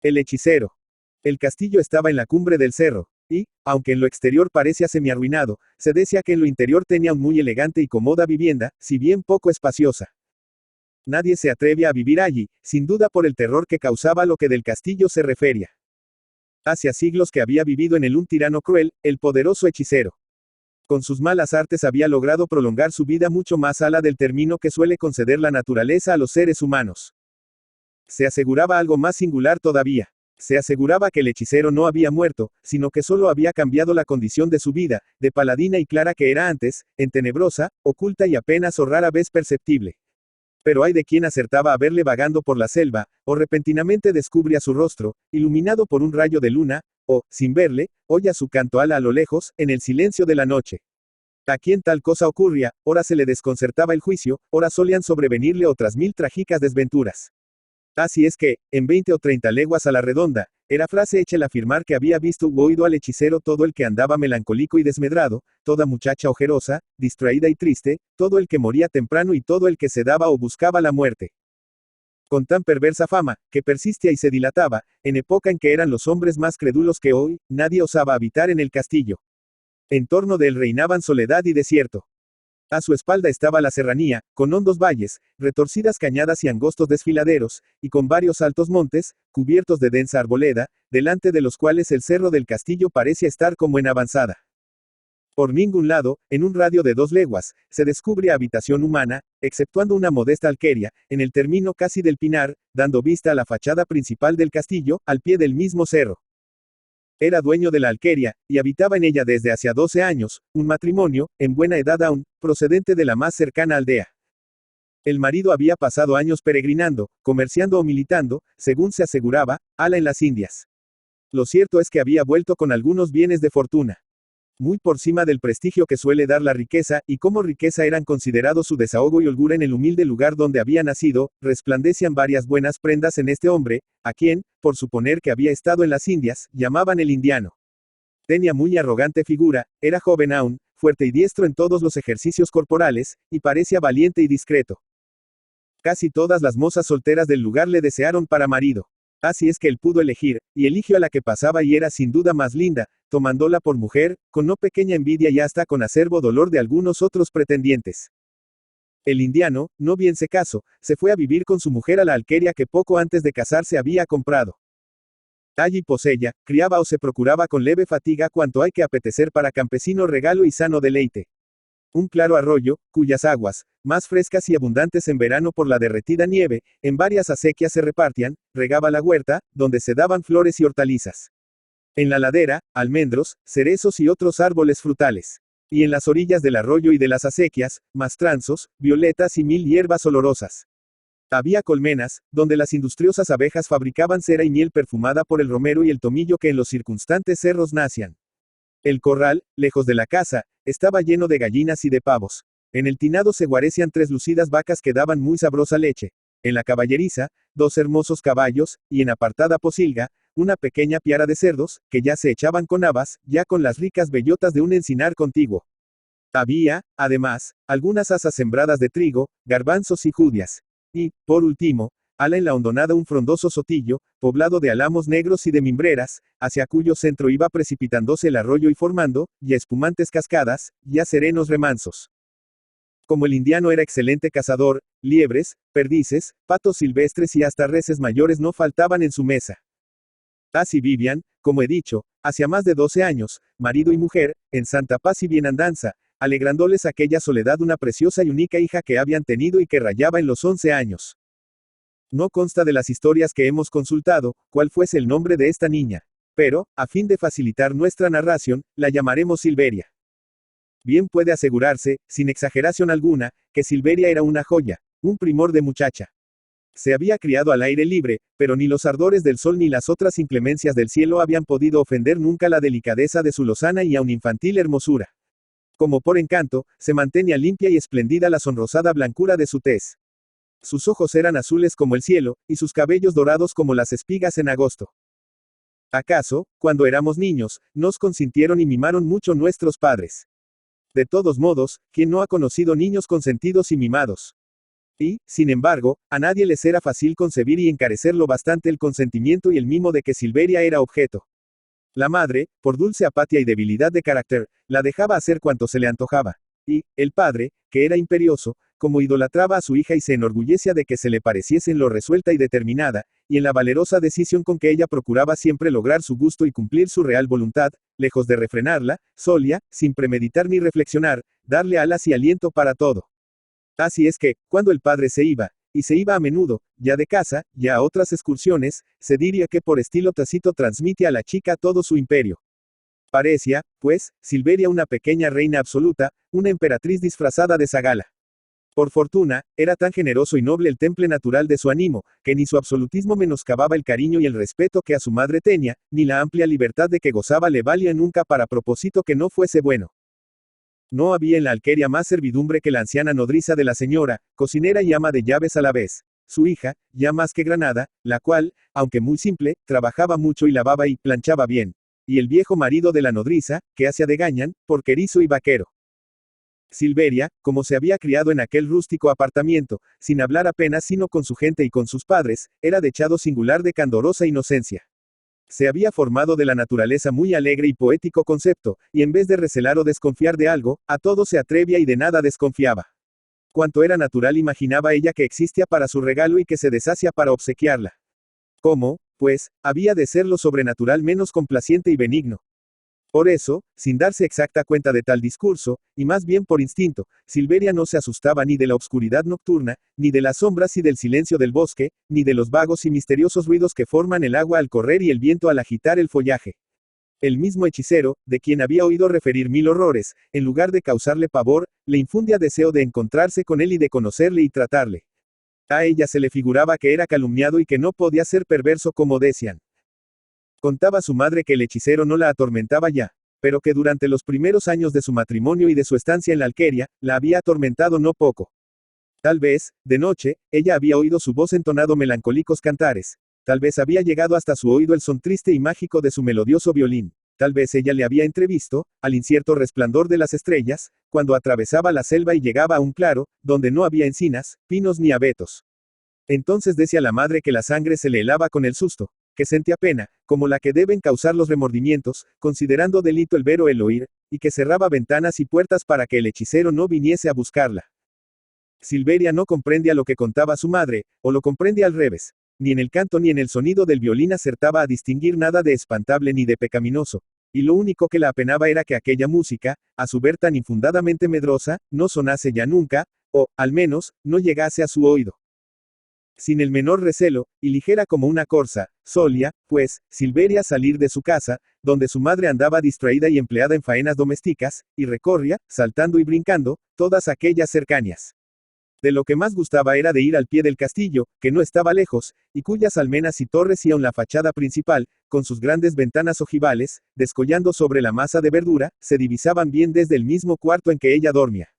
El hechicero. El castillo estaba en la cumbre del cerro, y, aunque en lo exterior parecía semiarruinado, se decía que en lo interior tenía una muy elegante y cómoda vivienda, si bien poco espaciosa. Nadie se atrevía a vivir allí, sin duda por el terror que causaba lo que del castillo se refería. Hacía siglos que había vivido en él un tirano cruel, el poderoso hechicero. Con sus malas artes había logrado prolongar su vida mucho más allá del término que suele conceder la naturaleza a los seres humanos. Se aseguraba algo más singular todavía. Se aseguraba que el hechicero no había muerto, sino que solo había cambiado la condición de su vida, de paladina y clara que era antes, en tenebrosa, oculta y apenas o rara vez perceptible. Pero hay de quien acertaba a verle vagando por la selva, o repentinamente descubría su rostro, iluminado por un rayo de luna, o, sin verle, oía su canto ala a lo lejos, en el silencio de la noche. A quien tal cosa ocurría, ora se le desconcertaba el juicio, ora solían sobrevenirle otras 1000 trágicas desventuras. Así es que, en 20 o 30 leguas a la redonda, era frase hecha el afirmar que había visto u oído al hechicero todo el que andaba melancólico y desmedrado, toda muchacha ojerosa, distraída y triste, todo el que moría temprano y todo el que se daba o buscaba la muerte. Con tan perversa fama, que persistía y se dilataba, en época en que eran los hombres más crédulos que hoy, nadie osaba habitar en el castillo. En torno de él reinaban soledad y desierto. A su espalda estaba la serranía, con hondos valles, retorcidas cañadas y angostos desfiladeros, y con varios altos montes, cubiertos de densa arboleda, delante de los cuales el cerro del castillo parecía estar como en avanzada. Por ningún lado, en un radio de 2 leguas, se descubre habitación humana, exceptuando una modesta alquería, en el término casi del pinar, dando vista a la fachada principal del castillo, al pie del mismo cerro. Era dueño de la alquería, y habitaba en ella desde hacía 12 años, un matrimonio, en buena edad aún, procedente de la más cercana aldea. El marido había pasado años peregrinando, comerciando o militando, según se aseguraba, ala en las Indias. Lo cierto es que había vuelto con algunos bienes de fortuna. Muy por cima del prestigio que suele dar la riqueza, y como riqueza eran considerados su desahogo y holgura en el humilde lugar donde había nacido, resplandecían varias buenas prendas en este hombre, a quien, por suponer que había estado en las Indias, llamaban el indiano. Tenía muy arrogante figura, era joven aún, fuerte y diestro en todos los ejercicios corporales, y parecía valiente y discreto. Casi todas las mozas solteras del lugar le desearon para marido. Así es que él pudo elegir, y eligió a la que pasaba y era sin duda más linda, tomándola por mujer, con no pequeña envidia y hasta con acerbo dolor de algunos otros pretendientes. El indiano, no bien se casó, se fue a vivir con su mujer a la alquería que poco antes de casarse había comprado. Allí posella, criaba o se procuraba con leve fatiga cuanto hay que apetecer para campesino regalo y sano deleite. Un claro arroyo, cuyas aguas, más frescas y abundantes en verano por la derretida nieve, en varias acequias se repartían, regaba la huerta, donde se daban flores y hortalizas. En la ladera, almendros, cerezos y otros árboles frutales. Y en las orillas del arroyo y de las acequias, mastranzos, violetas y 1000 hierbas olorosas. Había colmenas, donde las industriosas abejas fabricaban cera y miel perfumada por el romero y el tomillo que en los circunstantes cerros nacían. El corral, lejos de la casa, estaba lleno de gallinas y de pavos. En el tinado se guarecían 3 lucidas vacas que daban muy sabrosa leche. En la caballeriza, 2 hermosos caballos, y en apartada posilga, una pequeña piara de cerdos, que ya se echaban con habas, ya con las ricas bellotas de un encinar contiguo. Había, además, algunas asas sembradas de trigo, garbanzos y judías. Y, por último, ala en la hondonada un frondoso sotillo, poblado de álamos negros y de mimbreras, hacia cuyo centro iba precipitándose el arroyo y formando, ya espumantes cascadas, ya serenos remansos. Como el indiano era excelente cazador, liebres, perdices, patos silvestres y hasta reses mayores no faltaban en su mesa. Así vivían, como he dicho, hacia más de 12 años, marido y mujer, en santa paz y bienandanza, alegrándoles aquella soledad una preciosa y única hija que habían tenido y que rayaba en los 11 años. No consta de las historias que hemos consultado, cuál fuese el nombre de esta niña. Pero, a fin de facilitar nuestra narración, la llamaremos Silveria. Bien puede asegurarse, sin exageración alguna, que Silveria era una joya, un primor de muchacha. Se había criado al aire libre, pero ni los ardores del sol ni las otras inclemencias del cielo habían podido ofender nunca la delicadeza de su lozana y aun infantil hermosura. Como por encanto, se mantenía limpia y esplendida la sonrosada blancura de su tez. Sus ojos eran azules como el cielo, y sus cabellos dorados como las espigas en agosto. ¿Acaso, cuando éramos niños, nos consintieron y mimaron mucho nuestros padres? De todos modos, ¿quién no ha conocido niños consentidos y mimados? Y, sin embargo, a nadie les era fácil concebir y encarecerlo bastante el consentimiento y el mimo de que Silveria era objeto. La madre, por dulce apatía y debilidad de carácter, la dejaba hacer cuanto se le antojaba. Y, el padre, que era imperioso, como idolatraba a su hija y se enorgullecía de que se le pareciese en lo resuelta y determinada, y en la valerosa decisión con que ella procuraba siempre lograr su gusto y cumplir su real voluntad, lejos de refrenarla, solía, sin premeditar ni reflexionar, darle alas y aliento para todo. Así es que, cuando el padre se iba, y se iba a menudo, ya de casa, ya a otras excursiones, se diría que por estilo tácito transmite a la chica todo su imperio. Parecía, pues, Silveria una pequeña reina absoluta, una emperatriz disfrazada de zagala. Por fortuna, era tan generoso y noble el temple natural de su ánimo, que ni su absolutismo menoscababa el cariño y el respeto que a su madre tenía, ni la amplia libertad de que gozaba le valía nunca para propósito que no fuese bueno. No había en la alquería más servidumbre que la anciana nodriza de la señora, cocinera y ama de llaves a la vez. Su hija, ya más que granada, la cual, aunque muy simple, trabajaba mucho y lavaba y planchaba bien. Y el viejo marido de la nodriza, que hacía de gañán, porquerizo y vaquero. Silveria, como se había criado en aquel rústico apartamiento, sin hablar apenas sino con su gente y con sus padres, era dechado singular de candorosa inocencia. Se había formado de la naturaleza muy alegre y poético concepto, y en vez de recelar o desconfiar de algo, a todo se atrevía y de nada desconfiaba. Cuanto era natural imaginaba ella que existía para su regalo y que se deshacía para obsequiarla. ¿Cómo, pues, había de ser lo sobrenatural menos complaciente y benigno? Por eso, sin darse exacta cuenta de tal discurso, y más bien por instinto, Silveria no se asustaba ni de la obscuridad nocturna, ni de las sombras y del silencio del bosque, ni de los vagos y misteriosos ruidos que forman el agua al correr y el viento al agitar el follaje. El mismo hechicero, de quien había oído referir mil horrores, en lugar de causarle pavor, le infundía deseo de encontrarse con él y de conocerle y tratarle. A ella se le figuraba que era calumniado y que no podía ser perverso como decían. Contaba su madre que el hechicero no la atormentaba ya, pero que durante los primeros años de su matrimonio y de su estancia en la alquería, la había atormentado no poco. Tal vez, de noche, ella había oído su voz entonando melancólicos cantares. Tal vez había llegado hasta su oído el son triste y mágico de su melodioso violín. Tal vez ella le había entrevisto, al incierto resplandor de las estrellas, cuando atravesaba la selva y llegaba a un claro, donde no había encinas, pinos ni abetos. Entonces decía la madre que la sangre se le helaba con el susto, que sentía pena, como la que deben causar los remordimientos, considerando delito el ver o el oír, y que cerraba ventanas y puertas para que el hechicero no viniese a buscarla. Silveria no comprendía lo que contaba su madre, o lo comprendía al revés. Ni en el canto ni en el sonido del violín acertaba a distinguir nada de espantable ni de pecaminoso. Y lo único que la apenaba era que aquella música, a su ver tan infundadamente medrosa, no sonase ya nunca, o, al menos, no llegase a su oído. Sin el menor recelo, y ligera como una corza, solía, pues, Silveria salir de su casa, donde su madre andaba distraída y empleada en faenas domésticas, y recorría, saltando y brincando, todas aquellas cercanías. De lo que más gustaba era de ir al pie del castillo, que no estaba lejos, y cuyas almenas y torres y aun la fachada principal, con sus grandes ventanas ojivales, descollando sobre la masa de verdura, se divisaban bien desde el mismo cuarto en que ella dormía.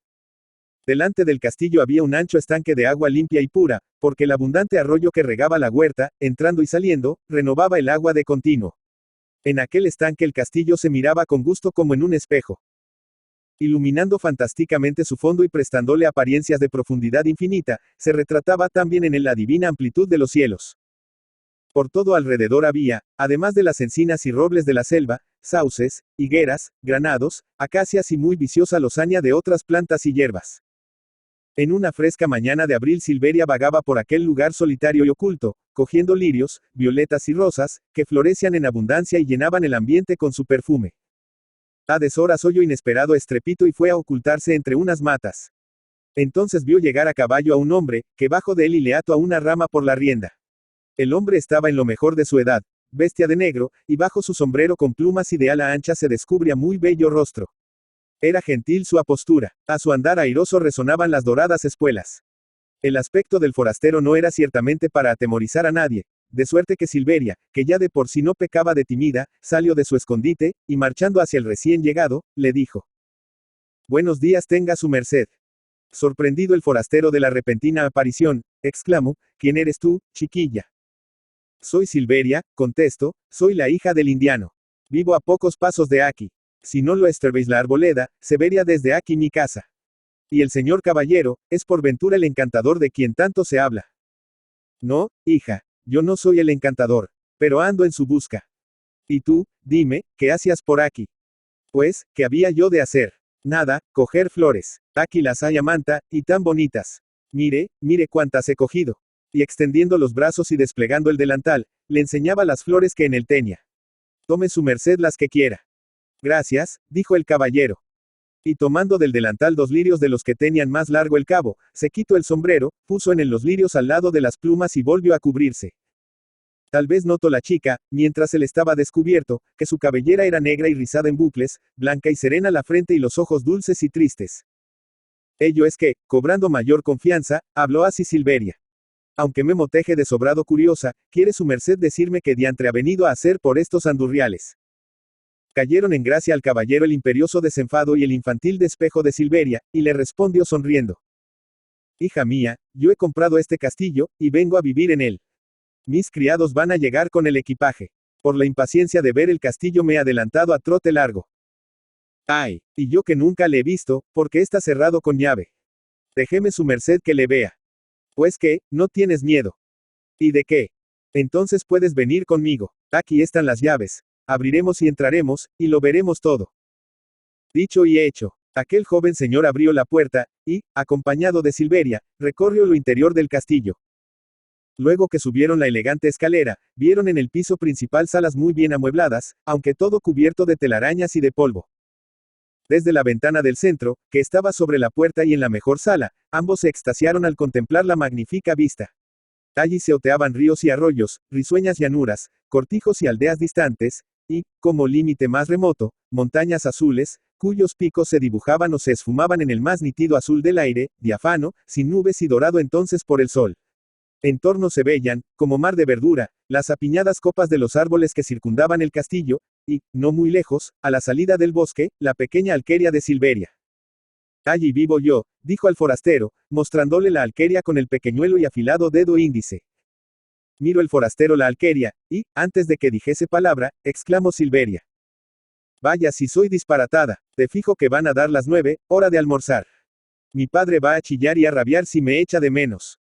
Delante del castillo había un ancho estanque de agua limpia y pura, porque el abundante arroyo que regaba la huerta, entrando y saliendo, renovaba el agua de continuo. En aquel estanque el castillo se miraba con gusto como en un espejo, iluminando fantásticamente su fondo y prestándole apariencias de profundidad infinita, se retrataba también en él la divina amplitud de los cielos. Por todo alrededor había, además de las encinas y robles de la selva, sauces, higueras, granados, acacias y muy viciosa lozania de otras plantas y hierbas. En una fresca mañana de abril Silveria vagaba por aquel lugar solitario y oculto, cogiendo lirios, violetas y rosas, que florecían en abundancia y llenaban el ambiente con su perfume. A deshoras oyó inesperado estrepito y fue a ocultarse entre unas matas. Entonces vio llegar a caballo a un hombre, que bajo de él y le ató a una rama por la rienda. El hombre estaba en lo mejor de su edad, bestia de negro, y bajo su sombrero con plumas y de ala ancha se descubría muy bello rostro. Era gentil su apostura, a su andar airoso resonaban las doradas espuelas. El aspecto del forastero no era ciertamente para atemorizar a nadie, de suerte que Silveria, que ya de por sí no pecaba de tímida, salió de su escondite, y marchando hacia el recién llegado, le dijo: «Buenos días tenga su merced». Sorprendido el forastero de la repentina aparición, exclamó: «¿Quién eres tú, chiquilla?». «Soy Silveria», contestó, «soy la hija del indiano. Vivo a pocos pasos de aquí. Si no lo estorbéis la arboleda, se vería desde aquí mi casa». Y el señor caballero, es por ventura el encantador de quien tanto se habla. No, hija, yo no soy el encantador, pero ando en su busca. Y tú, dime, ¿qué hacías por aquí? Pues, ¿qué había yo de hacer? Nada, coger flores. Aquí las hay a manta, y tan bonitas. Mire, mire cuántas he cogido. Y extendiendo los brazos y desplegando el delantal, le enseñaba las flores que en él tenía. Tome su merced las que quiera. Gracias, dijo el caballero. Y tomando del delantal 2 lirios de los que tenían más largo el cabo, se quitó el sombrero, puso en él los lirios al lado de las plumas y volvió a cubrirse. Tal vez notó la chica, mientras él estaba descubierto, que su cabellera era negra y rizada en bucles, blanca y serena la frente y los ojos dulces y tristes. Ello es que, cobrando mayor confianza, habló así Silveria. Aunque me moteje de sobrado curiosa, ¿quiere su merced decirme qué diantre ha venido a hacer por estos andurriales? Cayeron en gracia al caballero el imperioso desenfado y el infantil despejo de Silveria, y le respondió sonriendo. Hija mía, yo he comprado este castillo, y vengo a vivir en él. Mis criados van a llegar con el equipaje. Por la impaciencia de ver el castillo me he adelantado a trote largo. Ay, y yo que nunca le he visto, porque está cerrado con llave. Déjeme su merced que le vea. Pues que, no tienes miedo. ¿Y de qué? Entonces puedes venir conmigo. Aquí están las llaves. Abriremos y entraremos, y lo veremos todo. Dicho y hecho. Aquel joven señor abrió la puerta, y, acompañado de Silveria, recorrió lo interior del castillo. Luego que subieron la elegante escalera, vieron en el piso principal salas muy bien amuebladas, aunque todo cubierto de telarañas y de polvo. Desde la ventana del centro, que estaba sobre la puerta y en la mejor sala, ambos se extasiaron al contemplar la magnífica vista. Allí se oteaban ríos y arroyos, risueñas llanuras, cortijos y aldeas distantes, y, como límite más remoto, montañas azules, cuyos picos se dibujaban o se esfumaban en el más nítido azul del aire, diáfano, sin nubes y dorado entonces por el sol. En torno se veían, como mar de verdura, las apiñadas copas de los árboles que circundaban el castillo, y, no muy lejos, a la salida del bosque, la pequeña alquería de Silveria. Allí vivo yo, dijo al forastero, mostrándole la alquería con el pequeñuelo y afilado dedo índice. Miró el forastero la alquería, y, antes de que dijese palabra, exclamó Silveria. Vaya si soy disparatada, te fijo que van a dar las 9, hora de almorzar. Mi padre va a chillar y a rabiar si me echa de menos.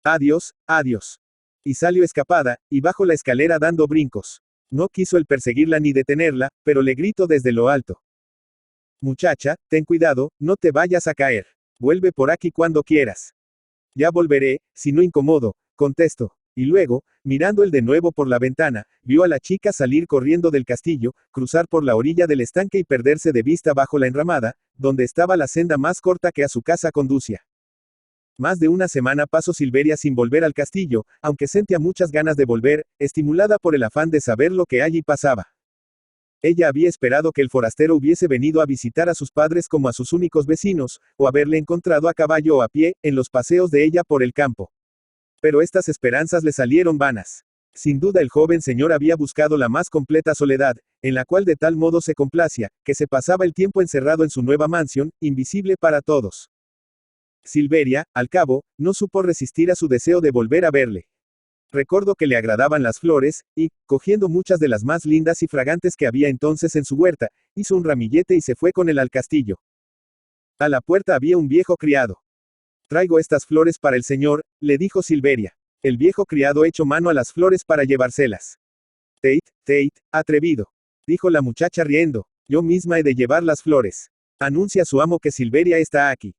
Adiós, adiós. Y salió escapada, y bajó la escalera dando brincos. No quiso él perseguirla ni detenerla, pero le gritó desde lo alto. Muchacha, ten cuidado, no te vayas a caer. Vuelve por aquí cuando quieras. Ya volveré, si no incomodo, contestó. Y luego, mirando él de nuevo por la ventana, vio a la chica salir corriendo del castillo, cruzar por la orilla del estanque y perderse de vista bajo la enramada, donde estaba la senda más corta que a su casa conducía. Más de una semana pasó Silveria sin volver al castillo, aunque sentía muchas ganas de volver, estimulada por el afán de saber lo que allí pasaba. Ella había esperado que el forastero hubiese venido a visitar a sus padres como a sus únicos vecinos, o haberle encontrado a caballo o a pie, en los paseos de ella por el campo. Pero estas esperanzas le salieron vanas. Sin duda el joven señor había buscado la más completa soledad, en la cual de tal modo se complacía, que se pasaba el tiempo encerrado en su nueva mansión, invisible para todos. Silveria, al cabo, no supo resistir a su deseo de volver a verle. Recordó que le agradaban las flores, y, cogiendo muchas de las más lindas y fragantes que había entonces en su huerta, hizo un ramillete y se fue con él al castillo. A la puerta había un viejo criado. Traigo estas flores para el señor, le dijo Silveria. El viejo criado echó mano a las flores para llevárselas. Tate, atrevido, dijo la muchacha riendo, yo misma he de llevar las flores. Anuncia a su amo que Silveria está aquí.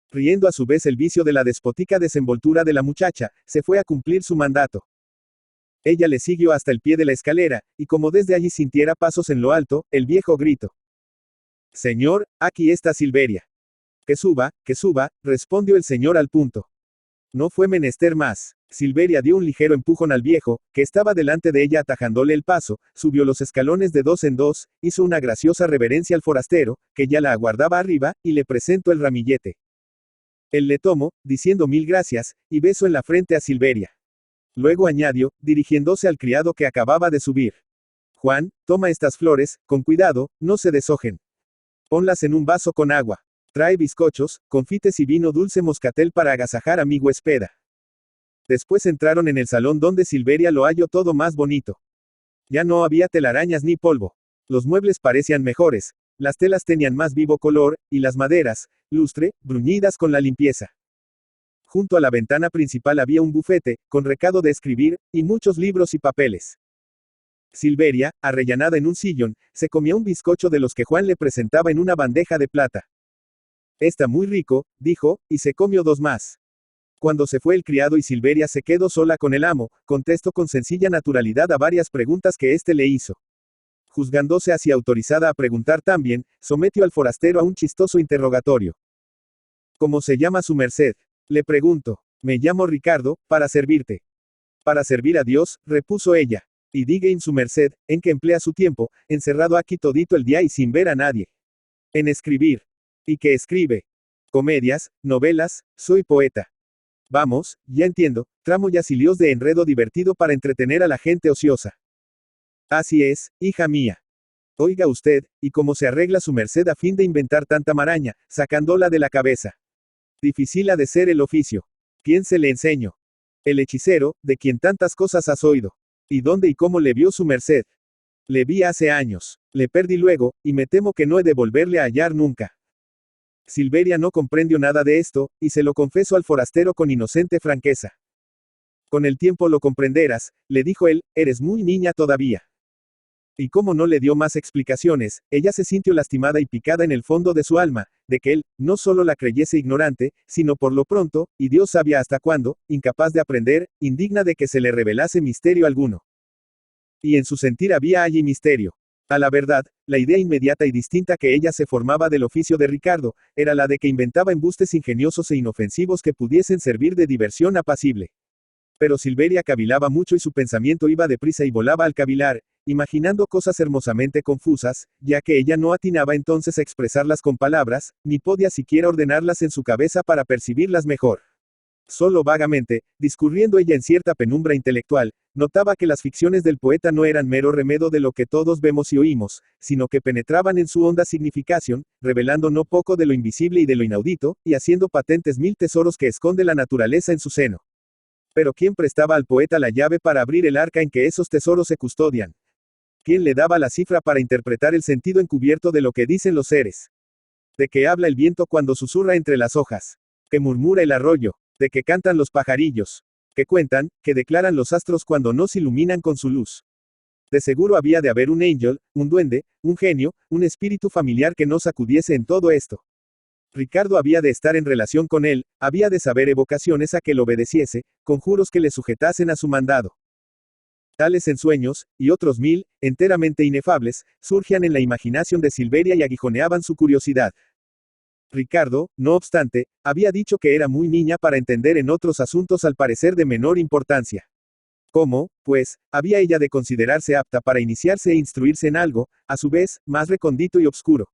Riendo a su vez el vicio de la despótica desenvoltura de la muchacha, se fue a cumplir su mandato. Ella le siguió hasta el pie de la escalera, y como desde allí sintiera pasos en lo alto, el viejo gritó. Señor, aquí está Silveria. Que suba, respondió el señor al punto. No fue menester más. Silveria dio un ligero empujón al viejo, que estaba delante de ella atajándole el paso, subió los escalones de 2 en 2, hizo una graciosa reverencia al forastero, que ya la aguardaba arriba, y le presentó el ramillete. Él le tomó, diciendo 1000 gracias, y besó en la frente a Silveria. Luego añadió, dirigiéndose al criado que acababa de subir. Juan, toma estas flores, con cuidado, no se deshojen. Ponlas en un vaso con agua. Trae bizcochos, confites y vino dulce moscatel para agasajar a mi huéspeda. Después entraron en el salón donde Silveria lo halló todo más bonito. Ya no había telarañas ni polvo. Los muebles parecían mejores, Las telas tenían más vivo color, y las maderas, lustre, bruñidas con la limpieza. Junto a la ventana principal había un bufete, con recado de escribir, y muchos libros y papeles. Silveria, arrellanada en un sillón, se comía un bizcocho de los que Juan le presentaba en una bandeja de plata. Está muy rico, dijo, y se comió 2 más. Cuando se fue el criado y Silveria se quedó sola con el amo, contestó con sencilla naturalidad a varias preguntas que éste le hizo. Juzgándose así autorizada a preguntar también, sometió al forastero a un chistoso interrogatorio. ¿Cómo se llama su merced? Le pregunto. Me llamo Ricardo, para servirte. Para servir a Dios, repuso ella. Y diga en su merced, en que emplea su tiempo, encerrado aquí todito el día y sin ver a nadie. En escribir. ¿Y qué escribe? Comedias, novelas, soy poeta. Vamos, ya entiendo, tramoyas y líos de enredo divertido para entretener a la gente ociosa. Así es, hija mía. Oiga usted, ¿y cómo se arregla su merced a fin de inventar tanta maraña, sacándola de la cabeza? Difícil ha de ser el oficio. ¿Quién se le enseñó? El hechicero, de quien tantas cosas has oído. ¿Y dónde y cómo le vio su merced? Le vi hace años, le perdí luego, y me temo que no he de volverle a hallar nunca. Silveria no comprendió nada de esto, y se lo confesó al forastero con inocente franqueza. Con el tiempo lo comprenderás, le dijo él, eres muy niña todavía. Y como no le dio más explicaciones, ella se sintió lastimada y picada en el fondo de su alma, de que él, no solo la creyese ignorante, sino por lo pronto, y Dios sabía hasta cuándo, incapaz de aprender, indigna de que se le revelase misterio alguno. Y en su sentir había allí misterio. A la verdad, la idea inmediata y distinta que ella se formaba del oficio de Ricardo, era la de que inventaba embustes ingeniosos e inofensivos que pudiesen servir de diversión apacible. Pero Silveria cavilaba mucho y su pensamiento iba deprisa y volaba al cavilar, imaginando cosas hermosamente confusas, ya que ella no atinaba entonces a expresarlas con palabras, ni podía siquiera ordenarlas en su cabeza para percibirlas mejor. Solo vagamente, discurriendo ella en cierta penumbra intelectual, notaba que las ficciones del poeta no eran mero remedo de lo que todos vemos y oímos, sino que penetraban en su honda significación, revelando no poco de lo invisible y de lo inaudito, y haciendo patentes 1000 tesoros que esconde la naturaleza en su seno. Pero ¿quién prestaba al poeta la llave para abrir el arca en que esos tesoros se custodian? ¿Quién le daba la cifra para interpretar el sentido encubierto de lo que dicen los seres? ¿De qué habla el viento cuando susurra entre las hojas? ¿Qué murmura el arroyo? ¿De qué cantan los pajarillos? ¿Qué cuentan, que declaran los astros cuando no se iluminan con su luz? De seguro había de haber un ángel, un duende, un genio, un espíritu familiar que no sacudiese en todo esto. Ricardo había de estar en relación con él, había de saber evocaciones a que le obedeciese, conjuros que le sujetasen a su mandado. Tales ensueños, y otros 1000, enteramente inefables, surgían en la imaginación de Silveria y aguijoneaban su curiosidad. Ricardo, no obstante, había dicho que era muy niña para entender en otros asuntos al parecer de menor importancia. ¿Cómo, pues, había ella de considerarse apta para iniciarse e instruirse en algo, a su vez, más recóndito y obscuro?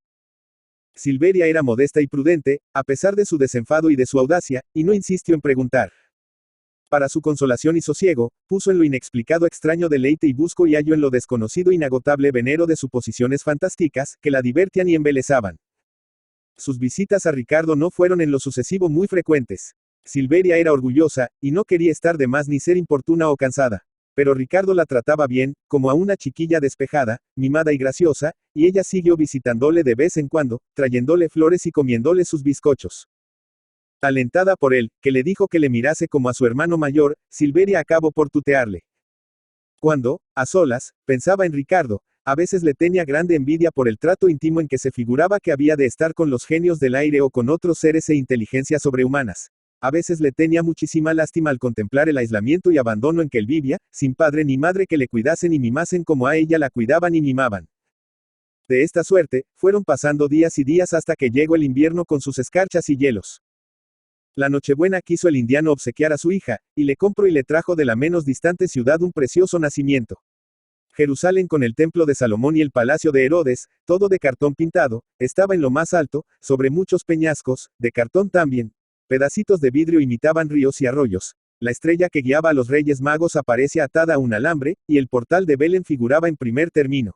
Silveria era modesta y prudente, a pesar de su desenfado y de su audacia, y no insistió en preguntar. Para su consolación y sosiego, puso en lo inexplicado extraño deleite y busco y hallo en lo desconocido inagotable venero de suposiciones fantásticas, que la divertían y embelezaban. Sus visitas a Ricardo no fueron en lo sucesivo muy frecuentes. Silveria era orgullosa, y no quería estar de más ni ser importuna o cansada. Pero Ricardo la trataba bien, como a una chiquilla despejada, mimada y graciosa, y ella siguió visitándole de vez en cuando, trayéndole flores y comiéndole sus bizcochos. Alentada por él, que le dijo que le mirase como a su hermano mayor, Silveria acabó por tutearle. Cuando, a solas, pensaba en Ricardo, a veces le tenía grande envidia por el trato íntimo en que se figuraba que había de estar con los genios del aire o con otros seres e inteligencias sobrehumanas. A veces le tenía muchísima lástima al contemplar el aislamiento y abandono en que él vivía, sin padre ni madre que le cuidasen y mimasen como a ella la cuidaban y mimaban. De esta suerte, fueron pasando días y días hasta que llegó el invierno con sus escarchas y hielos. La Nochebuena quiso el indiano obsequiar a su hija, y le compró y le trajo de la menos distante ciudad un precioso nacimiento. Jerusalén con el templo de Salomón y el palacio de Herodes, todo de cartón pintado, estaba en lo más alto, sobre muchos peñascos, de cartón también. Pedacitos de vidrio imitaban ríos y arroyos. La estrella que guiaba a los Reyes Magos aparecía atada a un alambre, y el portal de Belén figuraba en primer término.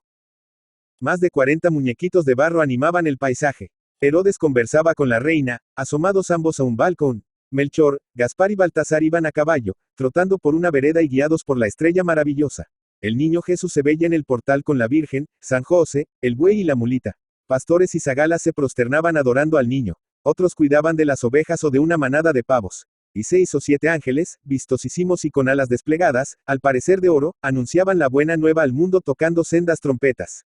Más de 40 muñequitos de barro animaban el paisaje. Herodes conversaba con la reina, asomados ambos a un balcón. Melchor, Gaspar y Baltasar iban a caballo, trotando por una vereda y guiados por la estrella maravillosa. El niño Jesús se veía en el portal con la Virgen, San José, el buey y la mulita. Pastores y zagalas se prosternaban adorando al niño. Otros cuidaban de las ovejas o de una manada de pavos. Y 6 o 7 ángeles, vistosísimos y con alas desplegadas, al parecer de oro, anunciaban la buena nueva al mundo tocando sendas trompetas.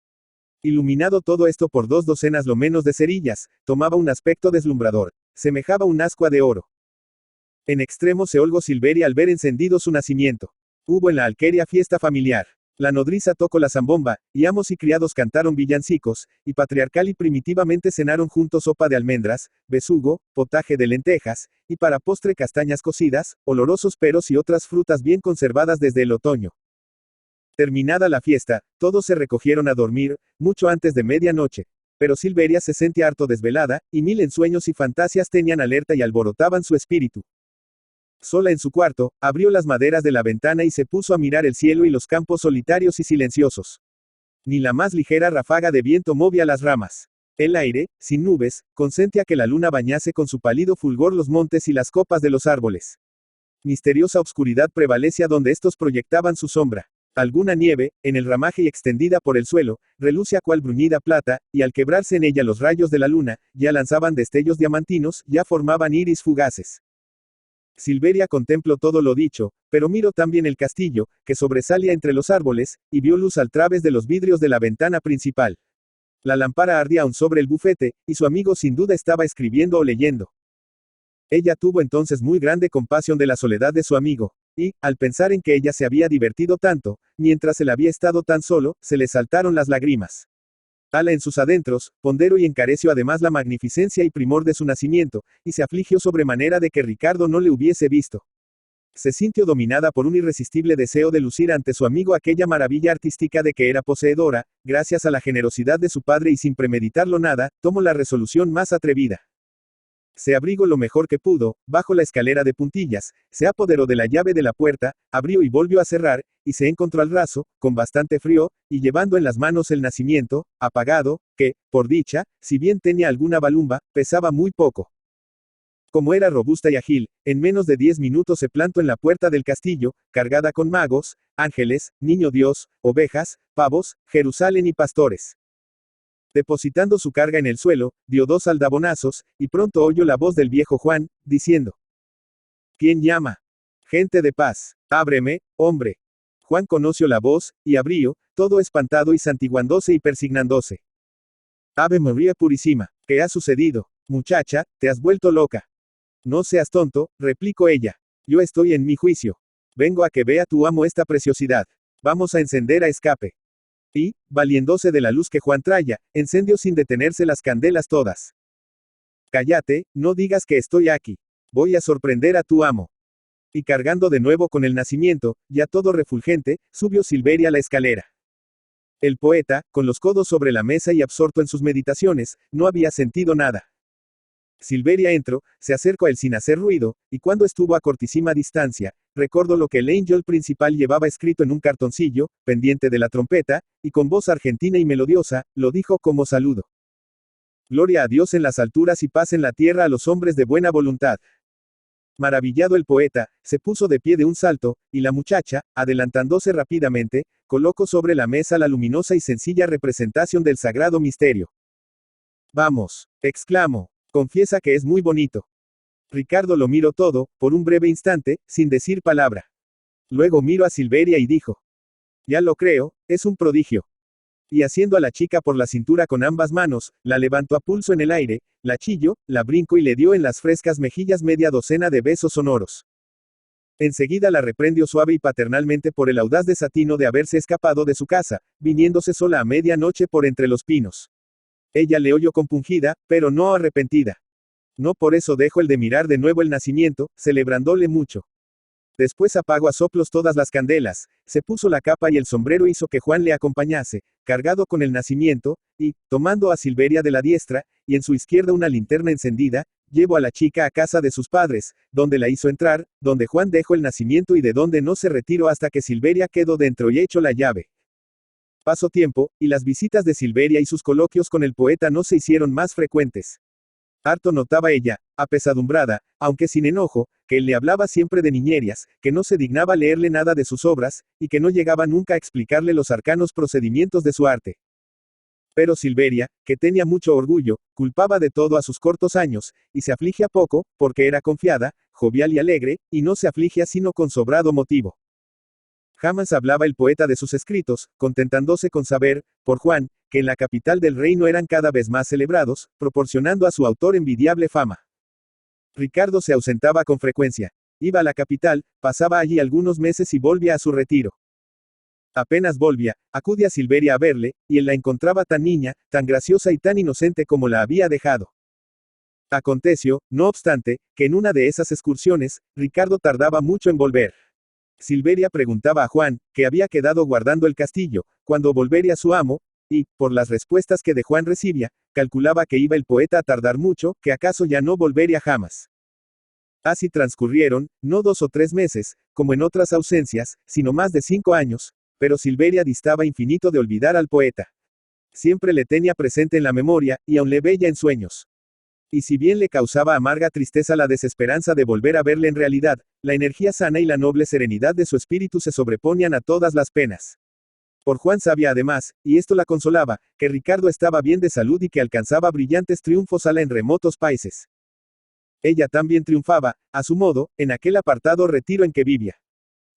Iluminado todo esto por 2 docenas lo menos de cerillas, tomaba un aspecto deslumbrador. Semejaba un ascua de oro. En extremo se holgó Silveria al ver encendido su nacimiento. Hubo en la alquería fiesta familiar. La nodriza tocó la zambomba, y amos y criados cantaron villancicos, y patriarcal y primitivamente cenaron juntos sopa de almendras, besugo, potaje de lentejas, y para postre castañas cocidas, olorosos peros y otras frutas bien conservadas desde el otoño. Terminada la fiesta, todos se recogieron a dormir, mucho antes de medianoche. Pero Silveria se sentía harto desvelada, y 1000 ensueños y fantasías tenían alerta y alborotaban su espíritu. Sola en su cuarto, abrió las maderas de la ventana y se puso a mirar el cielo y los campos solitarios y silenciosos. Ni la más ligera ráfaga de viento movía las ramas. El aire, sin nubes, consentía que la luna bañase con su pálido fulgor los montes y las copas de los árboles. Misteriosa obscuridad prevalecía donde estos proyectaban su sombra. Alguna nieve, en el ramaje y extendida por el suelo, relucía cual bruñida plata, y al quebrarse en ella los rayos de la luna, ya lanzaban destellos diamantinos, ya formaban iris fugaces. Silveria contempló todo lo dicho, pero miró también el castillo, que sobresalía entre los árboles, y vio luz al través de los vidrios de la ventana principal. La lámpara ardía aún sobre el bufete, y su amigo sin duda estaba escribiendo o leyendo. Ella tuvo entonces muy grande compasión de la soledad de su amigo, y, al pensar en que ella se había divertido tanto, mientras él había estado tan solo, se le saltaron las lágrimas. Ala en sus adentros, ponderó y encareció además la magnificencia y primor de su nacimiento, y se afligió sobremanera de que Ricardo no le hubiese visto. Se sintió dominada por un irresistible deseo de lucir ante su amigo aquella maravilla artística de que era poseedora, gracias a la generosidad de su padre y sin premeditarlo nada, tomó la resolución más atrevida. Se abrigó lo mejor que pudo, bajo la escalera de puntillas, se apoderó de la llave de la puerta, abrió y volvió a cerrar, y se encontró al raso, con bastante frío, y llevando en las manos el nacimiento, apagado, que, por dicha, si bien tenía alguna balumba, pesaba muy poco. Como era robusta y ágil, en menos de 10 minutos se plantó en la puerta del castillo, cargada con magos, ángeles, niño Dios, ovejas, pavos, Jerusalén y pastores. Depositando su carga en el suelo, dio 2 aldabonazos, y pronto oyó la voz del viejo Juan, diciendo: ¿Quién llama? Gente de paz, ábreme, hombre. Juan conoció la voz, y abrió, todo espantado y santiguándose y persignándose. Ave María Purísima, ¿qué ha sucedido? Muchacha, te has vuelto loca. No seas tonto, replicó ella. Yo estoy en mi juicio. Vengo a que vea tu amo esta preciosidad. Vamos a encender a escape. Y, valiéndose de la luz que Juan traía, encendió sin detenerse las candelas todas. Cállate, no digas que estoy aquí. Voy a sorprender a tu amo. Y cargando de nuevo con el nacimiento, ya todo refulgente, subió Silveria la escalera. El poeta, con los codos sobre la mesa y absorto en sus meditaciones, no había sentido nada. Silveria entró, se acercó a él sin hacer ruido, y cuando estuvo a cortísima distancia, recordó lo que el ángel principal llevaba escrito en un cartoncillo, pendiente de la trompeta, y con voz argentina y melodiosa, lo dijo como saludo. Gloria a Dios en las alturas y paz en la tierra a los hombres de buena voluntad. Maravillado el poeta, se puso de pie de un salto, y la muchacha, adelantándose rápidamente, colocó sobre la mesa la luminosa y sencilla representación del sagrado misterio. Vamos, exclamó. Confiesa que es muy bonito. Ricardo lo miró todo, por un breve instante, sin decir palabra. Luego miró a Silveria y dijo: Ya lo creo, es un prodigio. Y haciendo a la chica por la cintura con ambas manos, la levantó a pulso en el aire, la chilló, la brincó y le dio en las frescas mejillas media docena de besos sonoros. Enseguida la reprendió suave y paternalmente por el audaz desatino de haberse escapado de su casa, viniéndose sola a medianoche por entre los pinos. Ella le oyó compungida, pero no arrepentida. No por eso dejó el de mirar de nuevo el nacimiento, celebrándole mucho. Después apagó a soplos todas las candelas, se puso la capa y el sombrero hizo que Juan le acompañase, cargado con el nacimiento, y, tomando a Silveria de la diestra, y en su izquierda una linterna encendida, llevó a la chica a casa de sus padres, donde la hizo entrar, donde Juan dejó el nacimiento y de donde no se retiró hasta que Silveria quedó dentro y echó la llave. Pasó tiempo, y las visitas de Silveria y sus coloquios con el poeta no se hicieron más frecuentes. Harto notaba ella, apesadumbrada, aunque sin enojo, que él le hablaba siempre de niñerías, que no se dignaba leerle nada de sus obras, y que no llegaba nunca a explicarle los arcanos procedimientos de su arte. Pero Silveria, que tenía mucho orgullo, culpaba de todo a sus cortos años, y se afligía poco, porque era confiada, jovial y alegre, y no se afligía sino con sobrado motivo. Jamás hablaba el poeta de sus escritos, contentándose con saber, por Juan, que en la capital del reino eran cada vez más celebrados, proporcionando a su autor envidiable fama. Ricardo se ausentaba con frecuencia. Iba a la capital, pasaba allí algunos meses y volvía a su retiro. Apenas volvía, acudía Silveria a verle, y él la encontraba tan niña, tan graciosa y tan inocente como la había dejado. Aconteció, no obstante, que en una de esas excursiones, Ricardo tardaba mucho en volver. Silveria preguntaba a Juan, que había quedado guardando el castillo, cuándo volvería su amo, y, por las respuestas que de Juan recibía, calculaba que iba el poeta a tardar mucho, que acaso ya no volvería jamás. Así transcurrieron, no 2 o 3 meses, como en otras ausencias, sino más de 5 años, pero Silveria distaba infinito de olvidar al poeta. Siempre le tenía presente en la memoria, y aún le veía en sueños. Y si bien le causaba amarga tristeza la desesperanza de volver a verle en realidad, la energía sana y la noble serenidad de su espíritu se sobreponían a todas las penas. Por Juan sabía además, y esto la consolaba, que Ricardo estaba bien de salud y que alcanzaba brillantes triunfos ala en remotos países. Ella también triunfaba, a su modo, en aquel apartado retiro en que vivía.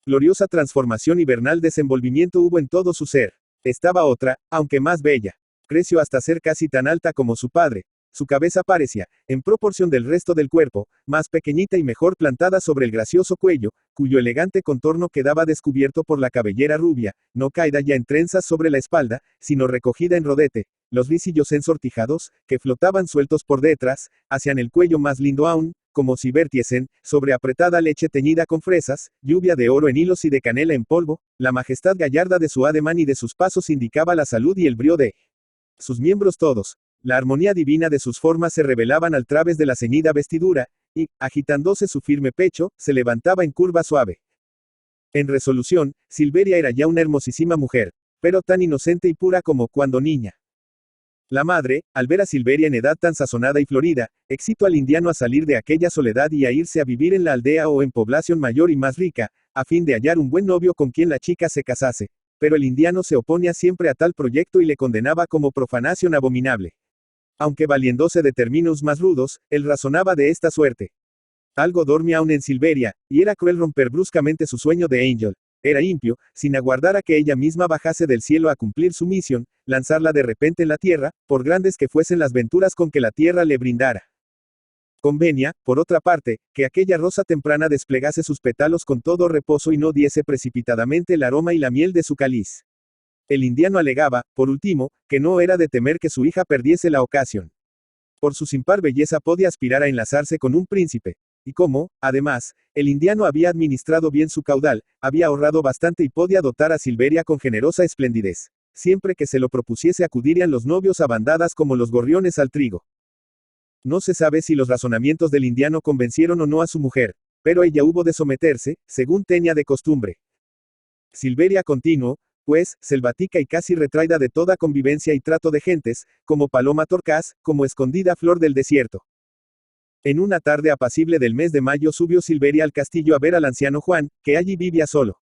Gloriosa transformación y vernal desenvolvimiento hubo en todo su ser. Estaba otra, aunque más bella. Creció hasta ser casi tan alta como su padre. Su cabeza parecía, en proporción del resto del cuerpo, más pequeñita y mejor plantada sobre el gracioso cuello, cuyo elegante contorno quedaba descubierto por la cabellera rubia, no caída ya en trenzas sobre la espalda, sino recogida en rodete, los visillos ensortijados, que flotaban sueltos por detrás, hacían el cuello más lindo aún, como si vertiesen, sobre apretada leche teñida con fresas, lluvia de oro en hilos y de canela en polvo, la majestad gallarda de su ademán y de sus pasos indicaba la salud y el brío de sus miembros todos. La armonía divina de sus formas se revelaban al través de la ceñida vestidura, y, agitándose su firme pecho, se levantaba en curva suave. En resolución, Silveria era ya una hermosísima mujer, pero tan inocente y pura como cuando niña. La madre, al ver a Silveria en edad tan sazonada y florida, excitó al indiano a salir de aquella soledad y a irse a vivir en la aldea o en población mayor y más rica, a fin de hallar un buen novio con quien la chica se casase, pero el indiano se oponía siempre a tal proyecto y le condenaba como profanación abominable. Aunque valiéndose de términos más rudos, él razonaba de esta suerte. Algo dormía aún en Silveria, y era cruel romper bruscamente su sueño de Angel. Era impío, sin aguardar a que ella misma bajase del cielo a cumplir su misión, lanzarla de repente en la tierra, por grandes que fuesen las venturas con que la tierra le brindara. Convenía, por otra parte, que aquella rosa temprana desplegase sus pétalos con todo reposo y no diese precipitadamente el aroma y la miel de su cáliz. El indiano alegaba, por último, que no era de temer que su hija perdiese la ocasión. Por su sin par belleza podía aspirar a enlazarse con un príncipe. Y como, además, el indiano había administrado bien su caudal, había ahorrado bastante y podía dotar a Silveria con generosa esplendidez. Siempre que se lo propusiese acudirían los novios a bandadas como los gorriones al trigo. No se sabe si los razonamientos del indiano convencieron o no a su mujer, pero ella hubo de someterse, según tenía de costumbre. Silveria continuó, pues, selvática y casi retraída de toda convivencia y trato de gentes, como paloma torcaz, como escondida flor del desierto. En una tarde apacible del mes de mayo subió Silveria al castillo a ver al anciano Juan, que allí vivía solo.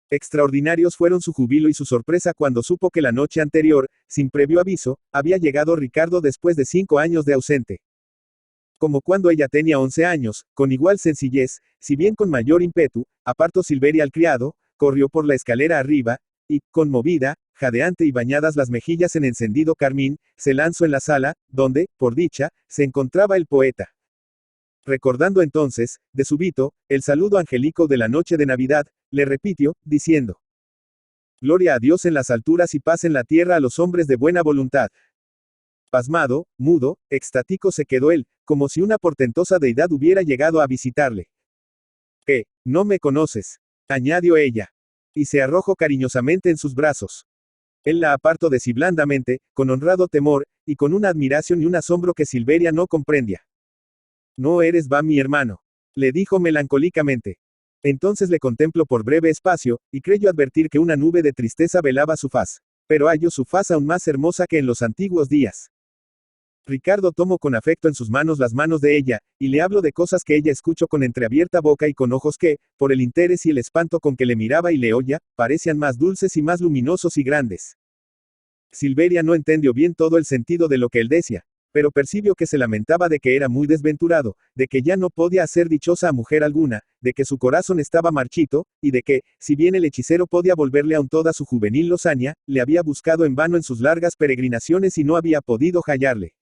Extraordinarios fueron su júbilo y su sorpresa cuando supo que la noche anterior, sin previo aviso, había llegado Ricardo después de 5 años de ausente. Como cuando ella tenía 11 años, con igual sencillez, si bien con mayor ímpetu, apartó Silveria al criado, corrió por la escalera arriba, y, conmovida, jadeante y bañadas las mejillas en encendido carmín, se lanzó en la sala, donde, por dicha, se encontraba el poeta. Recordando entonces, de súbito, el saludo angélico de la noche de Navidad, le repitió, diciendo: Gloria a Dios en las alturas y paz en la tierra a los hombres de buena voluntad. Pasmado, mudo, extático se quedó él, como si una portentosa deidad hubiera llegado a visitarle. ¿Qué? ¿No me conoces?, añadió ella. Y se arrojó cariñosamente en sus brazos. Él la apartó de sí blandamente, con honrado temor, y con una admiración y un asombro que Silveria no comprendía. No eres va mi hermano, le dijo melancólicamente. Entonces le contempló por breve espacio, y creyó advertir que una nube de tristeza velaba su faz. Pero halló su faz aún más hermosa que en los antiguos días. Ricardo tomó con afecto en sus manos las manos de ella, y le habló de cosas que ella escuchó con entreabierta boca y con ojos que, por el interés y el espanto con que le miraba y le oía, parecían más dulces y más luminosos y grandes. Silveria no entendió bien todo el sentido de lo que él decía, pero percibió que se lamentaba de que era muy desventurado, de que ya no podía hacer dichosa a mujer alguna, de que su corazón estaba marchito, y de que, si bien el hechicero podía volverle aún toda su juvenil lozanía, le había buscado en vano en sus largas peregrinaciones y no había podido hallarle.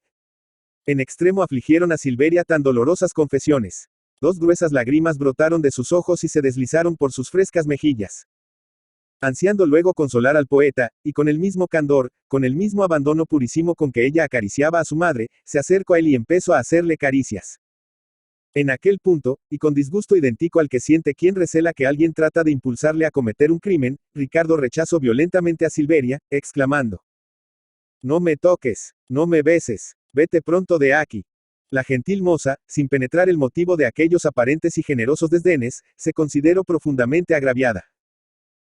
En extremo afligieron a Silveria tan dolorosas confesiones. 2 gruesas lágrimas brotaron de sus ojos y se deslizaron por sus frescas mejillas. Ansiando luego consolar al poeta, y con el mismo candor, con el mismo abandono purísimo con que ella acariciaba a su madre, se acercó a él y empezó a hacerle caricias. En aquel punto, y con disgusto idéntico al que siente quien recela que alguien trata de impulsarle a cometer un crimen, Ricardo rechazó violentamente a Silveria, exclamando: «No me toques, no me beses, vete pronto de aquí». La gentil moza, sin penetrar el motivo de aquellos aparentes y generosos desdenes, se consideró profundamente agraviada.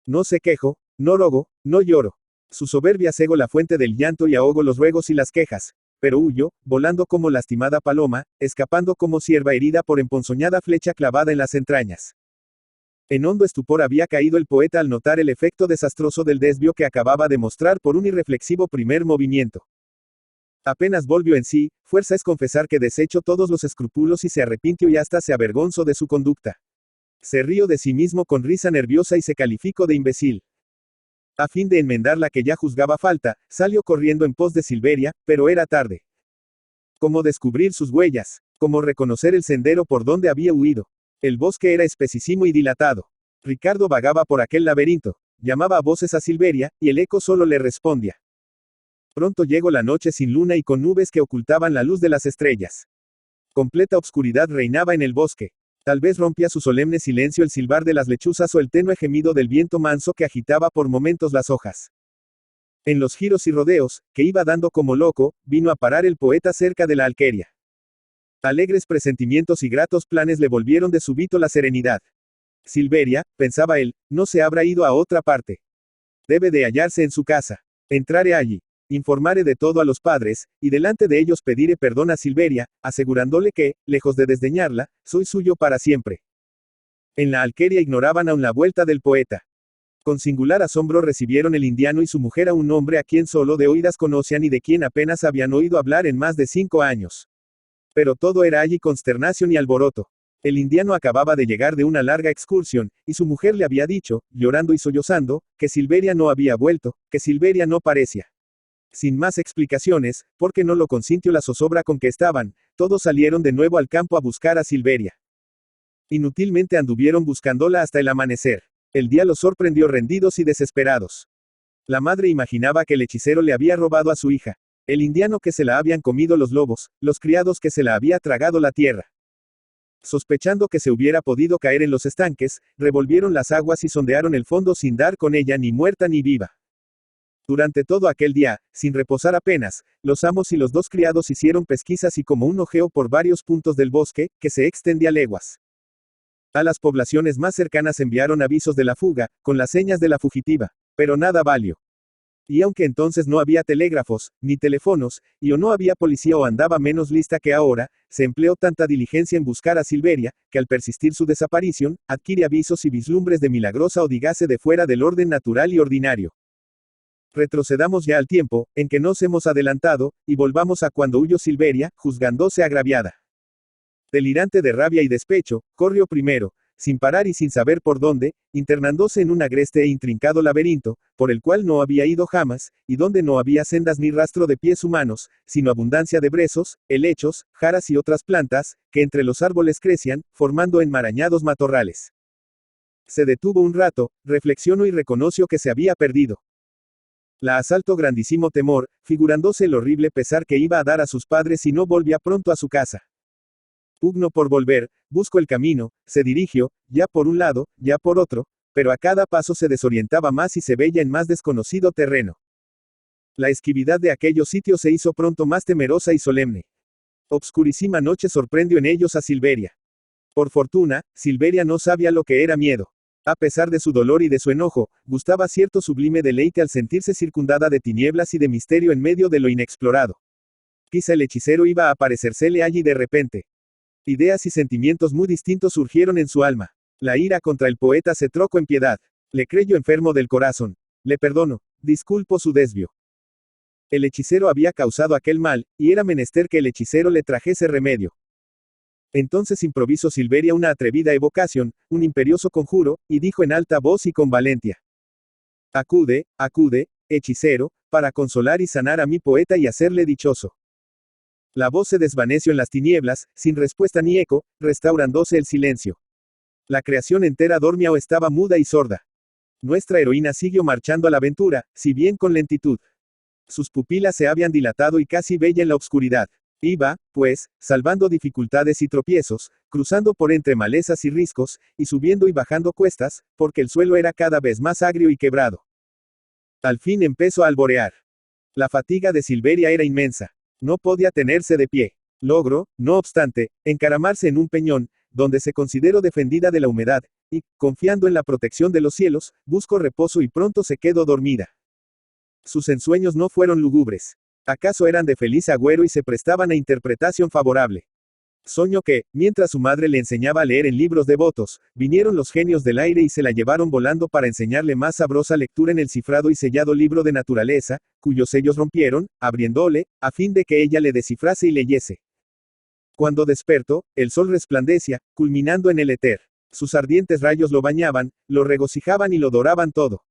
No se quejo, no rogo, no lloro. Su soberbia cegó la fuente del llanto y ahogó los ruegos y las quejas, pero huyó, volando como lastimada paloma, escapando como cierva herida por emponzoñada flecha clavada en las entrañas. En hondo estupor había caído el poeta al notar el efecto desastroso del desvío que acababa de mostrar por un irreflexivo primer movimiento. Apenas volvió en sí, fuerza es confesar que desechó todos los escrúpulos y se arrepintió y hasta se avergonzó de su conducta. Se rió de sí mismo con risa nerviosa y se calificó de imbécil. A fin de enmendar la que ya juzgaba falta, salió corriendo en pos de Silveria, pero era tarde. ¿Cómo descubrir sus huellas? ¿Cómo reconocer el sendero por donde había huido? El bosque era espesísimo y dilatado. Ricardo vagaba por aquel laberinto, llamaba a voces a Silveria, y el eco solo le respondía. Pronto llegó la noche sin luna y con nubes que ocultaban la luz de las estrellas. Completa obscuridad reinaba en el bosque. Tal vez rompía su solemne silencio el silbar de las lechuzas o el tenue gemido del viento manso que agitaba por momentos las hojas. En los giros y rodeos, que iba dando como loco, vino a parar el poeta cerca de la alquería. Alegres presentimientos y gratos planes le volvieron de súbito la serenidad. Silveria, pensaba él, no se habrá ido a otra parte. Debe de hallarse en su casa. Entraré allí. Informaré de todo a los padres, y delante de ellos pediré perdón a Silveria, asegurándole que, lejos de desdeñarla, soy suyo para siempre. En la alquería ignoraban aún la vuelta del poeta. Con singular asombro recibieron el indiano y su mujer a un hombre a quien solo de oídas conocían y de quien apenas habían oído hablar en más de 5 años. Pero todo era allí consternación y alboroto. El indiano acababa de llegar de una larga excursión, y su mujer le había dicho, llorando y sollozando, que Silveria no había vuelto, que Silveria no parecía. Sin más explicaciones, porque no lo consintió la zozobra con que estaban, todos salieron de nuevo al campo a buscar a Silveria. Inútilmente anduvieron buscándola hasta el amanecer. El día los sorprendió rendidos y desesperados. La madre imaginaba que el hechicero le había robado a su hija, el indiano que se la habían comido los lobos, los criados que se la había tragado la tierra. Sospechando que se hubiera podido caer en los estanques, revolvieron las aguas y sondearon el fondo sin dar con ella ni muerta ni viva. Durante todo aquel día, sin reposar apenas, los amos y los 2 criados hicieron pesquisas y como un ojeo por varios puntos del bosque, que se extendía leguas. A las poblaciones más cercanas enviaron avisos de la fuga, con las señas de la fugitiva, pero nada valió. Y aunque entonces no había telégrafos, ni teléfonos, y o no había policía o andaba menos lista que ahora, se empleó tanta diligencia en buscar a Silveria, que al persistir su desaparición, adquiere avisos y vislumbres de milagrosa o dígase de fuera del orden natural y ordinario. Retrocedamos ya al tiempo, en que nos hemos adelantado, y volvamos a cuando huyó Silveria, juzgándose agraviada. Delirante de rabia y despecho, corrió primero, sin parar y sin saber por dónde, internándose en un agreste e intrincado laberinto, por el cual no había ido jamás, y donde no había sendas ni rastro de pies humanos, sino abundancia de brezos, helechos, jaras y otras plantas, que entre los árboles crecían, formando enmarañados matorrales. Se detuvo un rato, reflexionó y reconoció que se había perdido. La asaltó grandísimo temor, figurándose el horrible pesar que iba a dar a sus padres si no volvía pronto a su casa. Pugno por volver, buscó el camino, se dirigió, ya por un lado, ya por otro, pero a cada paso se desorientaba más y se veía en más desconocido terreno. La esquividad de aquellos sitios se hizo pronto más temerosa y solemne. Obscurísima noche sorprendió en ellos a Silveria. Por fortuna, Silveria no sabía lo que era miedo. A pesar de su dolor y de su enojo, gustaba cierto sublime deleite al sentirse circundada de tinieblas y de misterio en medio de lo inexplorado. Quizá el hechicero iba a aparecérsele allí de repente. Ideas y sentimientos muy distintos surgieron en su alma. La ira contra el poeta se trocó en piedad. Le creyó enfermo del corazón. Le perdono. Disculpo su desvío. El hechicero había causado aquel mal, y era menester que el hechicero le trajese remedio. Entonces improvisó Silveria una atrevida evocación, un imperioso conjuro, y dijo en alta voz y con valentia: Acude, acude, hechicero, para consolar y sanar a mi poeta y hacerle dichoso. La voz se desvaneció en las tinieblas, sin respuesta ni eco, restaurándose el silencio. La creación entera dormía o estaba muda y sorda. Nuestra heroína siguió marchando a la aventura, si bien con lentitud. Sus pupilas se habían dilatado y casi veía en la oscuridad. Iba, pues, salvando dificultades y tropiezos, cruzando por entre malezas y riscos, y subiendo y bajando cuestas, porque el suelo era cada vez más agrio y quebrado. Al fin empezó a alborear. La fatiga de Silveria era inmensa. No podía tenerse de pie. Logró, no obstante, encaramarse en un peñón, donde se consideró defendida de la humedad, y, confiando en la protección de los cielos, buscó reposo y pronto se quedó dormida. Sus ensueños no fueron lúgubres. ¿Acaso eran de feliz agüero y se prestaban a interpretación favorable? Soñó que, mientras su madre le enseñaba a leer en libros devotos, vinieron los genios del aire y se la llevaron volando para enseñarle más sabrosa lectura en el cifrado y sellado libro de naturaleza, cuyos sellos rompieron, abriéndole, a fin de que ella le descifrase y leyese. Cuando despertó, el sol resplandecía, culminando en el éter. Sus ardientes rayos lo bañaban, lo regocijaban y lo doraban todo.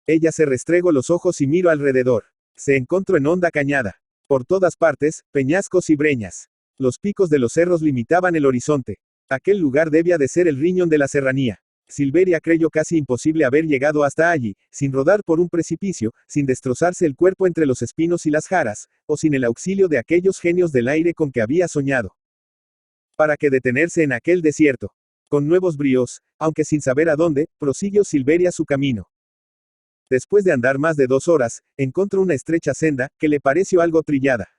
Ella se restregó los ojos y miró alrededor. Se encontró en honda cañada. Por todas partes, peñascos y breñas. Los picos de los cerros limitaban el horizonte. Aquel lugar debía de ser el riñón de la serranía. Silveria creyó casi imposible haber llegado hasta allí, sin rodar por un precipicio, sin destrozarse el cuerpo entre los espinos y las jaras, o sin el auxilio de aquellos genios del aire con que había soñado. ¿Para qué detenerse en aquel desierto? Con nuevos bríos, aunque sin saber a dónde, prosiguió Silveria su camino. Después de andar más de 2 horas, encontró una estrecha senda, que le pareció algo trillada.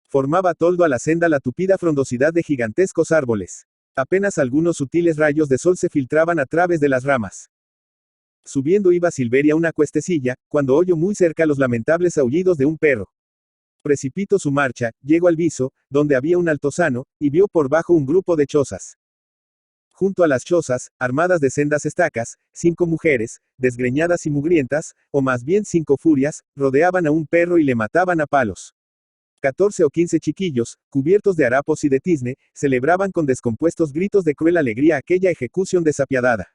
Formaba toldo a la senda la tupida frondosidad de gigantescos árboles. Apenas algunos sutiles rayos de sol se filtraban a través de las ramas. Subiendo iba Silveria una cuestecilla, cuando oyó muy cerca los lamentables aullidos de un perro. Precipitó su marcha, llegó al viso, donde había un altozano, y vio por bajo un grupo de chozas. Junto a las chozas, armadas de sendas estacas, 5 mujeres, desgreñadas y mugrientas, o más bien 5 furias, rodeaban a un perro y le mataban a palos. 14 o 15 chiquillos, cubiertos de harapos y de tizne, celebraban con descompuestos gritos de cruel alegría aquella ejecución desapiadada.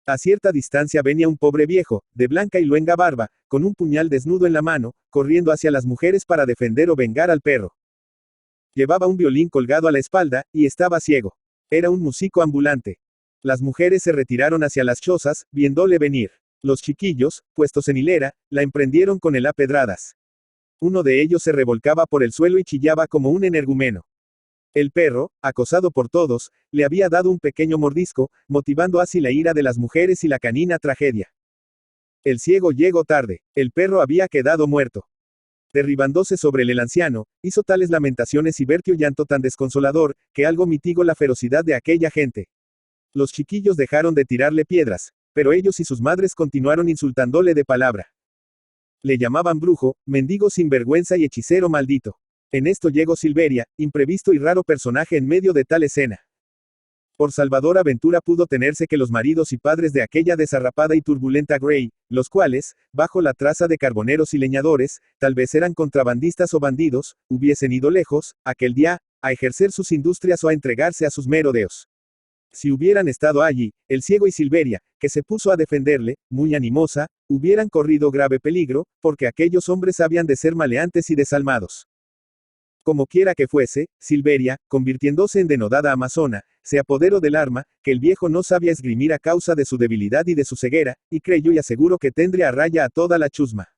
A cierta distancia venía un pobre viejo, de blanca y luenga barba, con un puñal desnudo en la mano, corriendo hacia las mujeres para defender o vengar al perro. Llevaba un violín colgado a la espalda, y estaba ciego. Era un músico ambulante. Las mujeres se retiraron hacia las chozas, viéndole venir. Los chiquillos, puestos en hilera, la emprendieron con el a pedradas. Uno de ellos se revolcaba por el suelo y chillaba como un energúmeno. El perro, acosado por todos, le había dado un pequeño mordisco, motivando así la ira de las mujeres y la canina tragedia. El ciego llegó tarde. El perro había quedado muerto. Derribándose sobre el anciano, hizo tales lamentaciones y vertió llanto tan desconsolador, que algo mitigó la ferocidad de aquella gente. Los chiquillos dejaron de tirarle piedras, pero ellos y sus madres continuaron insultándole de palabra. Le llamaban brujo, mendigo sinvergüenza y hechicero maldito. En esto llegó Silveria, imprevisto y raro personaje en medio de tal escena. Por salvadora aventura pudo tenerse que los maridos y padres de aquella desarrapada y turbulenta Grey, los cuales, bajo la traza de carboneros y leñadores, tal vez eran contrabandistas o bandidos, hubiesen ido lejos, aquel día, a ejercer sus industrias o a entregarse a sus merodeos. Si hubieran estado allí, el ciego y Silveria, que se puso a defenderle, muy animosa, hubieran corrido grave peligro, porque aquellos hombres habían de ser maleantes y desalmados. Como quiera que fuese, Silveria, convirtiéndose en denodada amazona, se apoderó del arma, que el viejo no sabía esgrimir a causa de su debilidad y de su ceguera, y creyó y aseguró que tendría a raya a toda la chusma.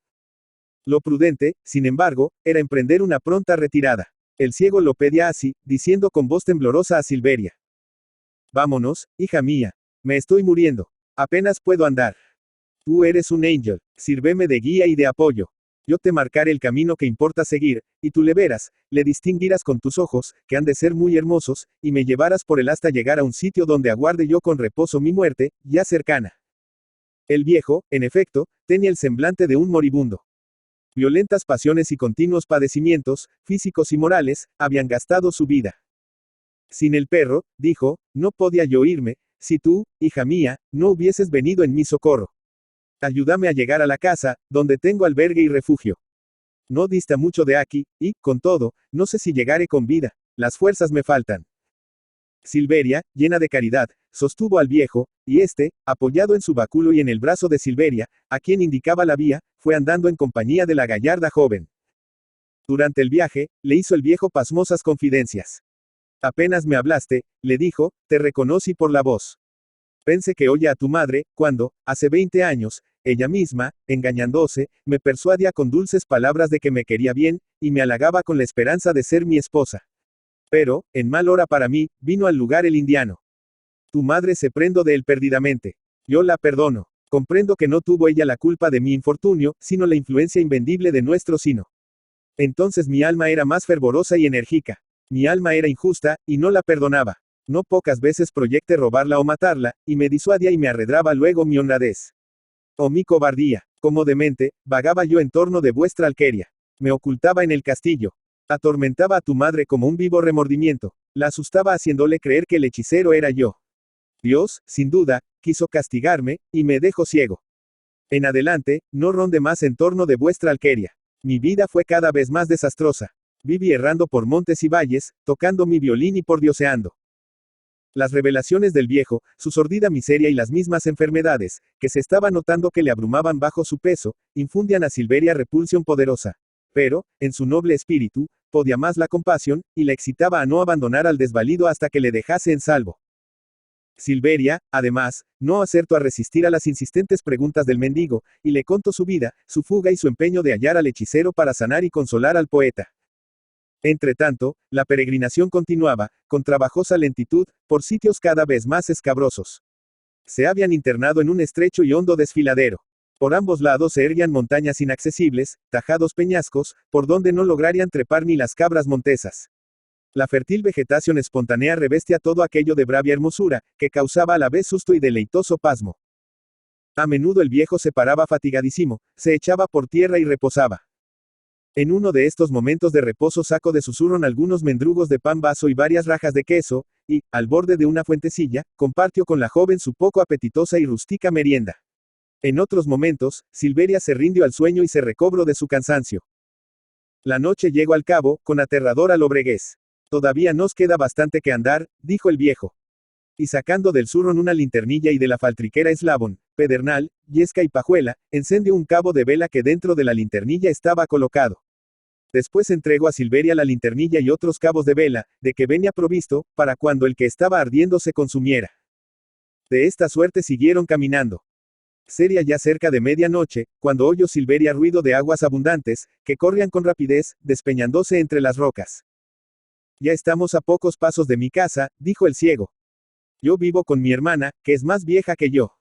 Lo prudente, sin embargo, era emprender una pronta retirada. El ciego lo pedía así, diciendo con voz temblorosa a Silveria: Vámonos, hija mía. Me estoy muriendo. Apenas puedo andar. Tú eres un ángel, sírveme de guía y de apoyo. Yo te marcaré el camino que importa seguir, y tú le verás, le distinguirás con tus ojos, que han de ser muy hermosos, y me llevarás por él hasta llegar a un sitio donde aguarde yo con reposo mi muerte, ya cercana. El viejo, en efecto, tenía el semblante de un moribundo. Violentas pasiones y continuos padecimientos, físicos y morales, habían gastado su vida. Sin el perro, dijo, no podía yo irme, si tú, hija mía, no hubieses venido en mi socorro. Ayúdame a llegar a la casa, donde tengo albergue y refugio. No dista mucho de aquí, y, con todo, no sé si llegaré con vida. Las fuerzas me faltan. Silveria, llena de caridad, sostuvo al viejo, y éste, apoyado en su báculo y en el brazo de Silveria, a quien indicaba la vía, fue andando en compañía de la gallarda joven. Durante el viaje, le hizo el viejo pasmosas confidencias. Apenas me hablaste, le dijo, te reconocí por la voz. Pensé que oye a tu madre, cuando, hace 20 años, ella misma, engañándose, me persuadía con dulces palabras de que me quería bien, y me halagaba con la esperanza de ser mi esposa. Pero, en mal hora para mí, vino al lugar el indiano. Tu madre se prendo de él perdidamente. Yo la perdono. Comprendo que no tuvo ella la culpa de mi infortunio, sino la influencia invendible de nuestro sino. Entonces mi alma era más fervorosa y enérgica. Mi alma era injusta, y no la perdonaba. No pocas veces proyecté robarla o matarla, y me disuadía y me arredraba luego mi honradez. O mi cobardía. Como demente, vagaba yo en torno de vuestra alqueria. Me ocultaba en el castillo. Atormentaba a tu madre como un vivo remordimiento. La asustaba haciéndole creer que el hechicero era yo. Dios, sin duda, quiso castigarme, y me dejó ciego. En adelante, no ronde más en torno de vuestra alqueria. Mi vida fue cada vez más desastrosa. Viví errando por montes y valles, tocando mi violín y pordioseando. Las revelaciones del viejo, su sordida miseria y las mismas enfermedades, que se estaba notando que le abrumaban bajo su peso, infundían a Silveria repulsión poderosa. Pero, en su noble espíritu, podía más la compasión, y la excitaba a no abandonar al desvalido hasta que le dejase en salvo. Silveria, además, no acertó a resistir a las insistentes preguntas del mendigo, y le contó su vida, su fuga y su empeño de hallar al hechicero para sanar y consolar al poeta. Entretanto, la peregrinación continuaba, con trabajosa lentitud, por sitios cada vez más escabrosos. Se habían internado en un estrecho y hondo desfiladero. Por ambos lados se erguían montañas inaccesibles, tajados peñascos, por donde no lograrían trepar ni las cabras montesas. La fértil vegetación espontánea revestía todo aquello de bravia hermosura, que causaba a la vez susto y deleitoso pasmo. A menudo el viejo se paraba fatigadísimo, se echaba por tierra y reposaba. En uno de estos momentos de reposo sacó de su zurrón algunos mendrugos de pan vaso y varias rajas de queso, y, al borde de una fuentecilla, compartió con la joven su poco apetitosa y rústica merienda. En otros momentos, Silveria se rindió al sueño y se recobró de su cansancio. La noche llegó al cabo, con aterradora lobreguez. Todavía nos queda bastante que andar, dijo el viejo. Y sacando del zurrón una linternilla y de la faltriquera eslabón, pedernal, yesca y pajuela, encendió un cabo de vela que dentro de la linternilla estaba colocado. Después entregó a Silveria la linternilla y otros cabos de vela, de que venía provisto, para cuando el que estaba ardiendo se consumiera. De esta suerte siguieron caminando. Sería ya cerca de medianoche, cuando oyó Silveria ruido de aguas abundantes, que corrían con rapidez, despeñándose entre las rocas. Ya estamos a pocos pasos de mi casa, dijo el ciego. Yo vivo con mi hermana, que es más vieja que yo.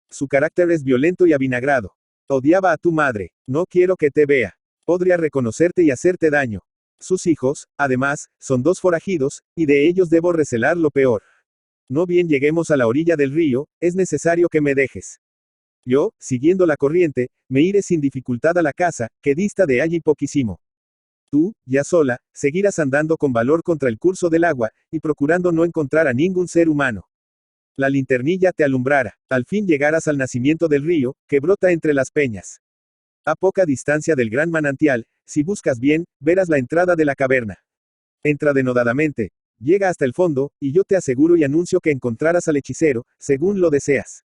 Su carácter es violento y avinagrado. Odiaba a tu madre. No quiero que te vea. Podría reconocerte y hacerte daño. Sus hijos, además, son 2 forajidos, y de ellos debo recelar lo peor. No bien lleguemos a la orilla del río, es necesario que me dejes. Yo, siguiendo la corriente, me iré sin dificultad a la casa, que dista de allí poquísimo. Tú, ya sola, seguirás andando con valor contra el curso del agua, y procurando no encontrar a ningún ser humano. La linternilla te alumbrará. Al fin llegarás al nacimiento del río, que brota entre las peñas. A poca distancia del gran manantial, si buscas bien, verás la entrada de la caverna. Entra denodadamente, llega hasta el fondo, y yo te aseguro y anuncio que encontrarás al hechicero, según lo deseas.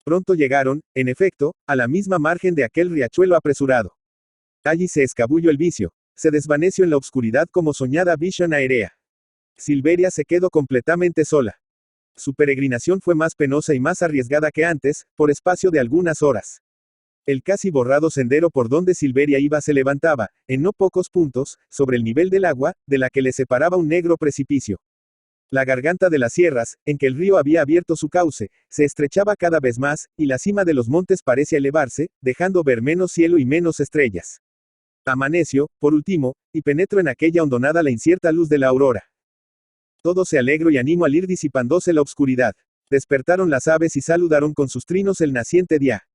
Pronto llegaron, en efecto, a la misma margen de aquel riachuelo apresurado. Allí se escabulló el vicio. Se desvaneció en la obscuridad como soñada visión aérea. Silveria se quedó completamente sola. Su peregrinación fue más penosa y más arriesgada que antes, por espacio de algunas horas. El casi borrado sendero por donde Silveria iba se levantaba, en no pocos puntos, sobre el nivel del agua, de la que le separaba un negro precipicio. La garganta de las sierras, en que el río había abierto su cauce, se estrechaba cada vez más, y la cima de los montes parecía elevarse, dejando ver menos cielo y menos estrellas. Amaneció, por último, y penetró en aquella hondonada la incierta luz de la aurora. Todo se alegró y animó al ir disipándose la obscuridad. Despertaron las aves y saludaron con sus trinos el naciente día.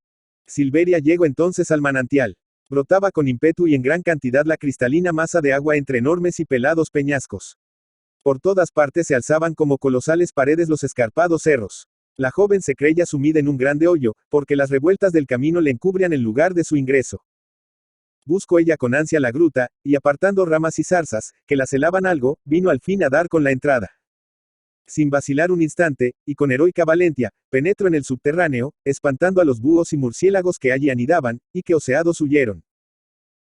Silveria llegó entonces al manantial. Brotaba con ímpetu y en gran cantidad la cristalina masa de agua entre enormes y pelados peñascos. Por todas partes se alzaban como colosales paredes los escarpados cerros. La joven se creía sumida en un grande hoyo, porque las revueltas del camino le encubrían el lugar de su ingreso. Buscó ella con ansia la gruta, y apartando ramas y zarzas, que la celaban algo, vino al fin a dar con la entrada. Sin vacilar un instante, y con heroica valentía, penetró en el subterráneo, espantando a los búhos y murciélagos que allí anidaban, y que oseados huyeron.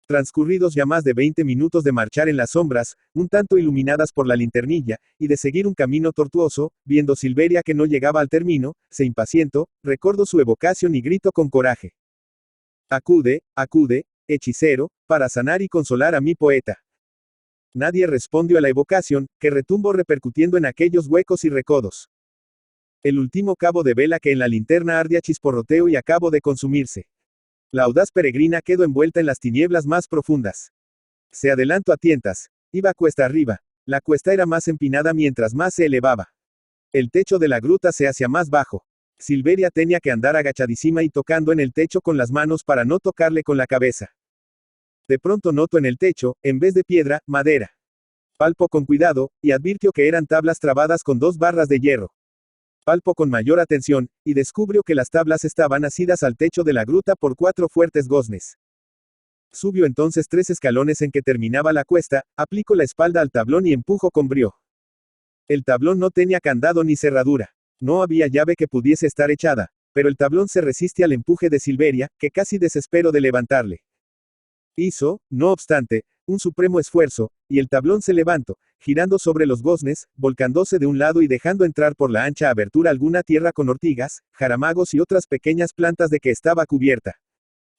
Transcurridos ya más de 20 minutos de marchar en las sombras, un tanto iluminadas por la linternilla, y de seguir un camino tortuoso, viendo Silveria que no llegaba al término, se impacientó, recordó su evocación y gritó con coraje. Acude, acude, hechicero, para sanar y consolar a mi poeta. Nadie respondió a la evocación, que retumbó repercutiendo en aquellos huecos y recodos. El último cabo de vela que en la linterna ardía chisporroteo y acabó de consumirse. La audaz peregrina quedó envuelta en las tinieblas más profundas. Se adelantó a tientas. Iba cuesta arriba. La cuesta era más empinada mientras más se elevaba. El techo de la gruta se hacía más bajo. Silveria tenía que andar agachadísima y tocando en el techo con las manos para no tocarle con la cabeza. De pronto notó en el techo, en vez de piedra, madera. Palpó con cuidado, y advirtió que eran tablas trabadas con 2 barras de hierro. Palpó con mayor atención, y descubrió que las tablas estaban asidas al techo de la gruta por 4 fuertes goznes. Subió entonces 3 escalones en que terminaba la cuesta, aplicó la espalda al tablón y empujó con brío. El tablón no tenía candado ni cerradura. No había llave que pudiese estar echada, pero el tablón se resiste al empuje de Silveria, que casi desesperó de levantarle. Hizo, no obstante, un supremo esfuerzo, y el tablón se levantó, girando sobre los goznes, volcándose de un lado y dejando entrar por la ancha abertura alguna tierra con ortigas, jaramagos y otras pequeñas plantas de que estaba cubierta.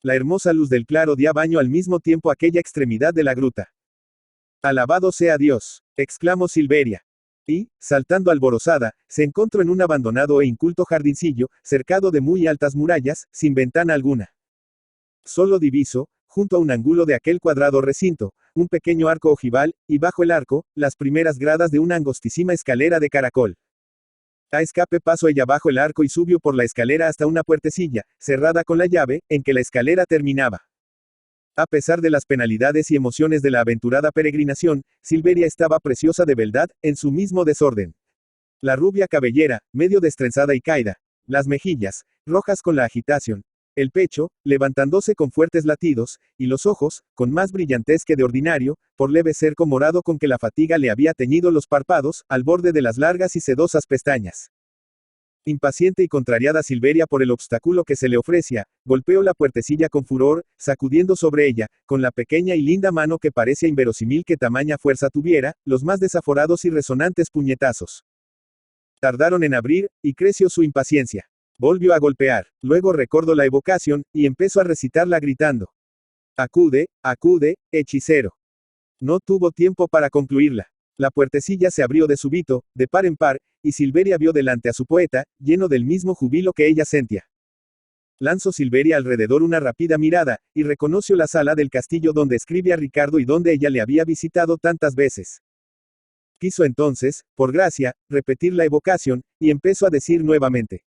La hermosa luz del claro dio baño al mismo tiempo aquella extremidad de la gruta. Alabado sea Dios, exclamó Silveria. Y, saltando alborozada, se encontró en un abandonado e inculto jardincillo, cercado de muy altas murallas, sin ventana alguna. Solo diviso, junto a un ángulo de aquel cuadrado recinto, un pequeño arco ojival, y bajo el arco, las primeras gradas de una angostísima escalera de caracol. A escape pasó ella bajo el arco y subió por la escalera hasta una puertecilla, cerrada con la llave, en que la escalera terminaba. A pesar de las penalidades y emociones de la aventurada peregrinación, Silveria estaba preciosa de beldad, en su mismo desorden. La rubia cabellera, medio destrenzada y caída, las mejillas, rojas con la agitación, el pecho, levantándose con fuertes latidos, y los ojos, con más brillantez que de ordinario, por leve cerco morado con que la fatiga le había teñido los párpados, al borde de las largas y sedosas pestañas. Impaciente y contrariada Silveria por el obstáculo que se le ofrecía, golpeó la puertecilla con furor, sacudiendo sobre ella, con la pequeña y linda mano que parecía inverosímil que tamaña fuerza tuviera, los más desaforados y resonantes puñetazos. Tardaron en abrir, y creció su impaciencia. Volvió a golpear, luego recordó la evocación, y empezó a recitarla gritando. Acude, acude, hechicero. No tuvo tiempo para concluirla. La puertecilla se abrió de súbito, de par en par, y Silveria vio delante a su poeta, lleno del mismo júbilo que ella sentía. Lanzó Silveria alrededor una rápida mirada, y reconoció la sala del castillo donde escribía Ricardo y donde ella le había visitado tantas veces. Quiso entonces, por gracia, repetir la evocación, y empezó a decir nuevamente.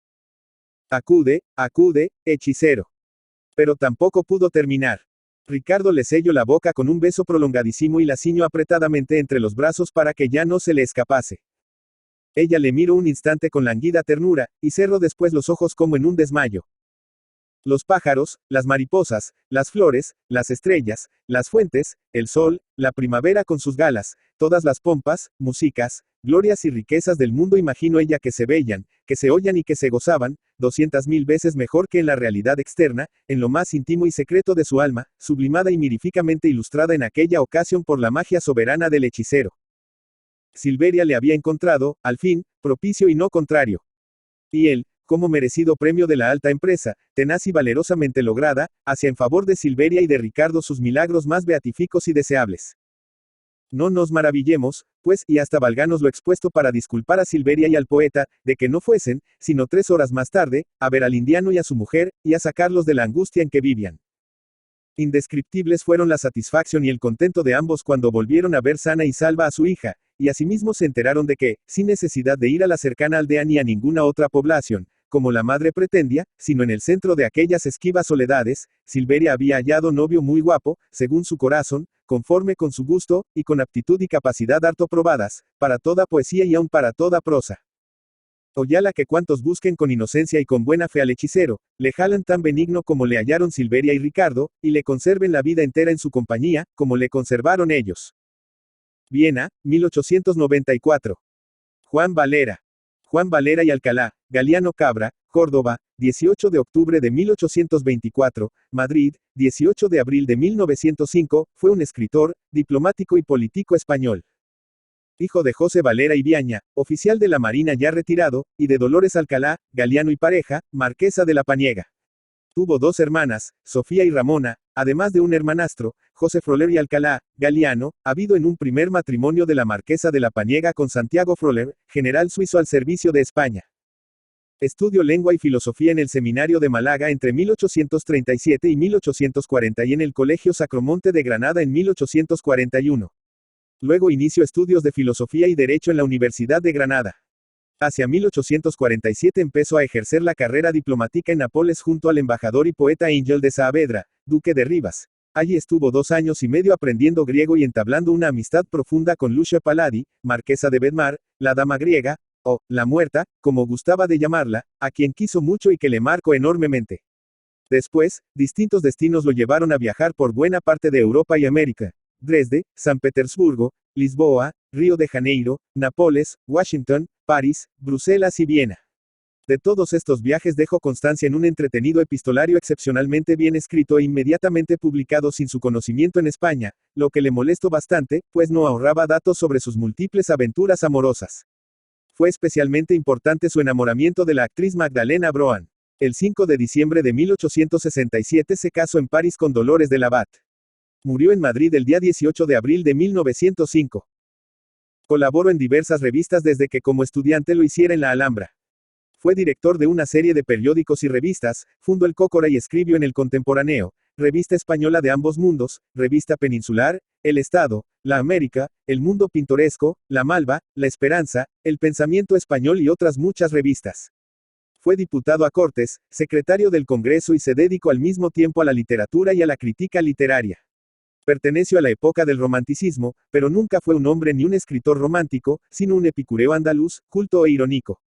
Acude, acude, hechicero. Pero tampoco pudo terminar. Ricardo le selló la boca con un beso prolongadísimo y la ciñó apretadamente entre los brazos para que ya no se le escapase. Ella le miró un instante con languida ternura, y cerró después los ojos como en un desmayo. Los pájaros, las mariposas, las flores, las estrellas, las fuentes, el sol, la primavera con sus galas, todas las pompas, músicas, glorias y riquezas del mundo imaginó ella que se veían, que se oían y que se gozaban, 200.000 veces mejor que en la realidad externa, en lo más íntimo y secreto de su alma, sublimada y miríficamente ilustrada en aquella ocasión por la magia soberana del hechicero. Silveria le había encontrado, al fin, propicio y no contrario. Y él, como merecido premio de la alta empresa, tenaz y valerosamente lograda, hacía en favor de Silveria y de Ricardo sus milagros más beatíficos y deseables. No nos maravillemos, pues, y hasta valganos lo expuesto para disculpar a Silveria y al poeta, de que no fuesen, sino 3 horas más tarde, a ver al indiano y a su mujer, y a sacarlos de la angustia en que vivían. Indescriptibles fueron la satisfacción y el contento de ambos cuando volvieron a ver sana y salva a su hija, y asimismo se enteraron de que, sin necesidad de ir a la cercana aldea ni a ninguna otra población, como la madre pretendía, sino en el centro de aquellas esquivas soledades, Silveria había hallado novio muy guapo, según su corazón, conforme con su gusto, y con aptitud y capacidad harto probadas, para toda poesía y aun para toda prosa. Oyala que cuantos busquen con inocencia y con buena fe al hechicero, le jalan tan benigno como le hallaron Silveria y Ricardo, y le conserven la vida entera en su compañía, como le conservaron ellos. Viena, 1894. Juan Valera. Juan Valera y Alcalá, Galiano Cabra, Córdoba, 18 de octubre de 1824, Madrid, 18 de abril de 1905, fue un escritor, diplomático y político español. Hijo de José Valera y Viaña, oficial de la Marina ya retirado, y de Dolores Alcalá, Galiano y pareja, marquesa de la Paniega. Tuvo dos hermanas, Sofía y Ramona, además de un hermanastro, José Froler y Alcalá, Galiano, habido en un primer matrimonio de la marquesa de la Paniega con Santiago Froler, general suizo al servicio de España. Estudió lengua y filosofía en el Seminario de Málaga entre 1837 y 1840 y en el Colegio Sacromonte de Granada en 1841. Luego inició estudios de filosofía y derecho en la Universidad de Granada. Hacia 1847 empezó a ejercer la carrera diplomática en Nápoles junto al embajador y poeta Ángel de Saavedra, duque de Rivas. Allí estuvo 2 años y medio aprendiendo griego y entablando una amistad profunda con Lucia Palladi, marquesa de Bedmar, la dama griega, o la muerta, como gustaba de llamarla, a quien quiso mucho y que le marcó enormemente. Después, distintos destinos lo llevaron a viajar por buena parte de Europa y América. Dresde, San Petersburgo, Lisboa, Río de Janeiro, Nápoles, Washington, París, Bruselas y Viena. De todos estos viajes dejó constancia en un entretenido epistolario excepcionalmente bien escrito e inmediatamente publicado sin su conocimiento en España, lo que le molestó bastante, pues no ahorraba datos sobre sus múltiples aventuras amorosas. Fue especialmente importante su enamoramiento de la actriz Magdalena Brohan. El 5 de diciembre de 1867 se casó en París con Dolores de Labat. Murió en Madrid el día 18 de abril de 1905. Colaboró en diversas revistas desde que como estudiante lo hiciera en la Alhambra. Fue director de una serie de periódicos y revistas, fundó el Cócora y escribió en El Contemporáneo, Revista Española de Ambos Mundos, Revista Peninsular, El Estado, La América, El Mundo Pintoresco, La Malva, La Esperanza, El Pensamiento Español y otras muchas revistas. Fue diputado a Cortes, secretario del Congreso y se dedicó al mismo tiempo a la literatura y a la crítica literaria. Perteneció a la época del romanticismo, pero nunca fue un hombre ni un escritor romántico, sino un epicúreo andaluz, culto e irónico.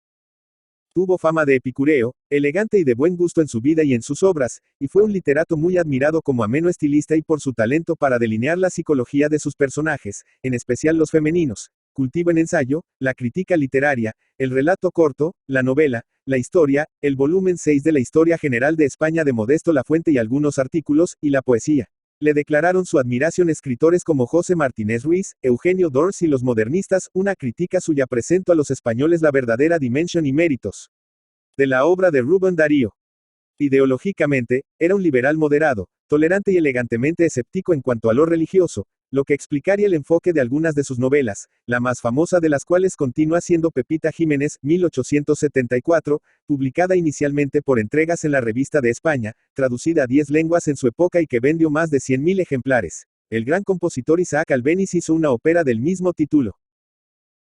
Tuvo fama de epicúreo, elegante y de buen gusto en su vida y en sus obras, y fue un literato muy admirado como ameno estilista y por su talento para delinear la psicología de sus personajes, en especial los femeninos. Cultivo en ensayo, la crítica literaria, el relato corto, la novela, la historia, el volumen 6 de la Historia General de España de Modesto Lafuente y algunos artículos, y la poesía. Le declararon su admiración escritores como José Martínez Ruiz, Eugenio Dors y los modernistas, una crítica suya presentó a los españoles la verdadera dimensión y méritos de la obra de Rubén Darío. Ideológicamente, era un liberal moderado, tolerante y elegantemente escéptico en cuanto a lo religioso, lo que explicaría el enfoque de algunas de sus novelas, la más famosa de las cuales continúa siendo Pepita Jiménez, 1874, publicada inicialmente por entregas en la Revista de España, traducida a 10 lenguas en su época y que vendió más de 100.000 ejemplares. El gran compositor Isaac Albéniz hizo una ópera del mismo título.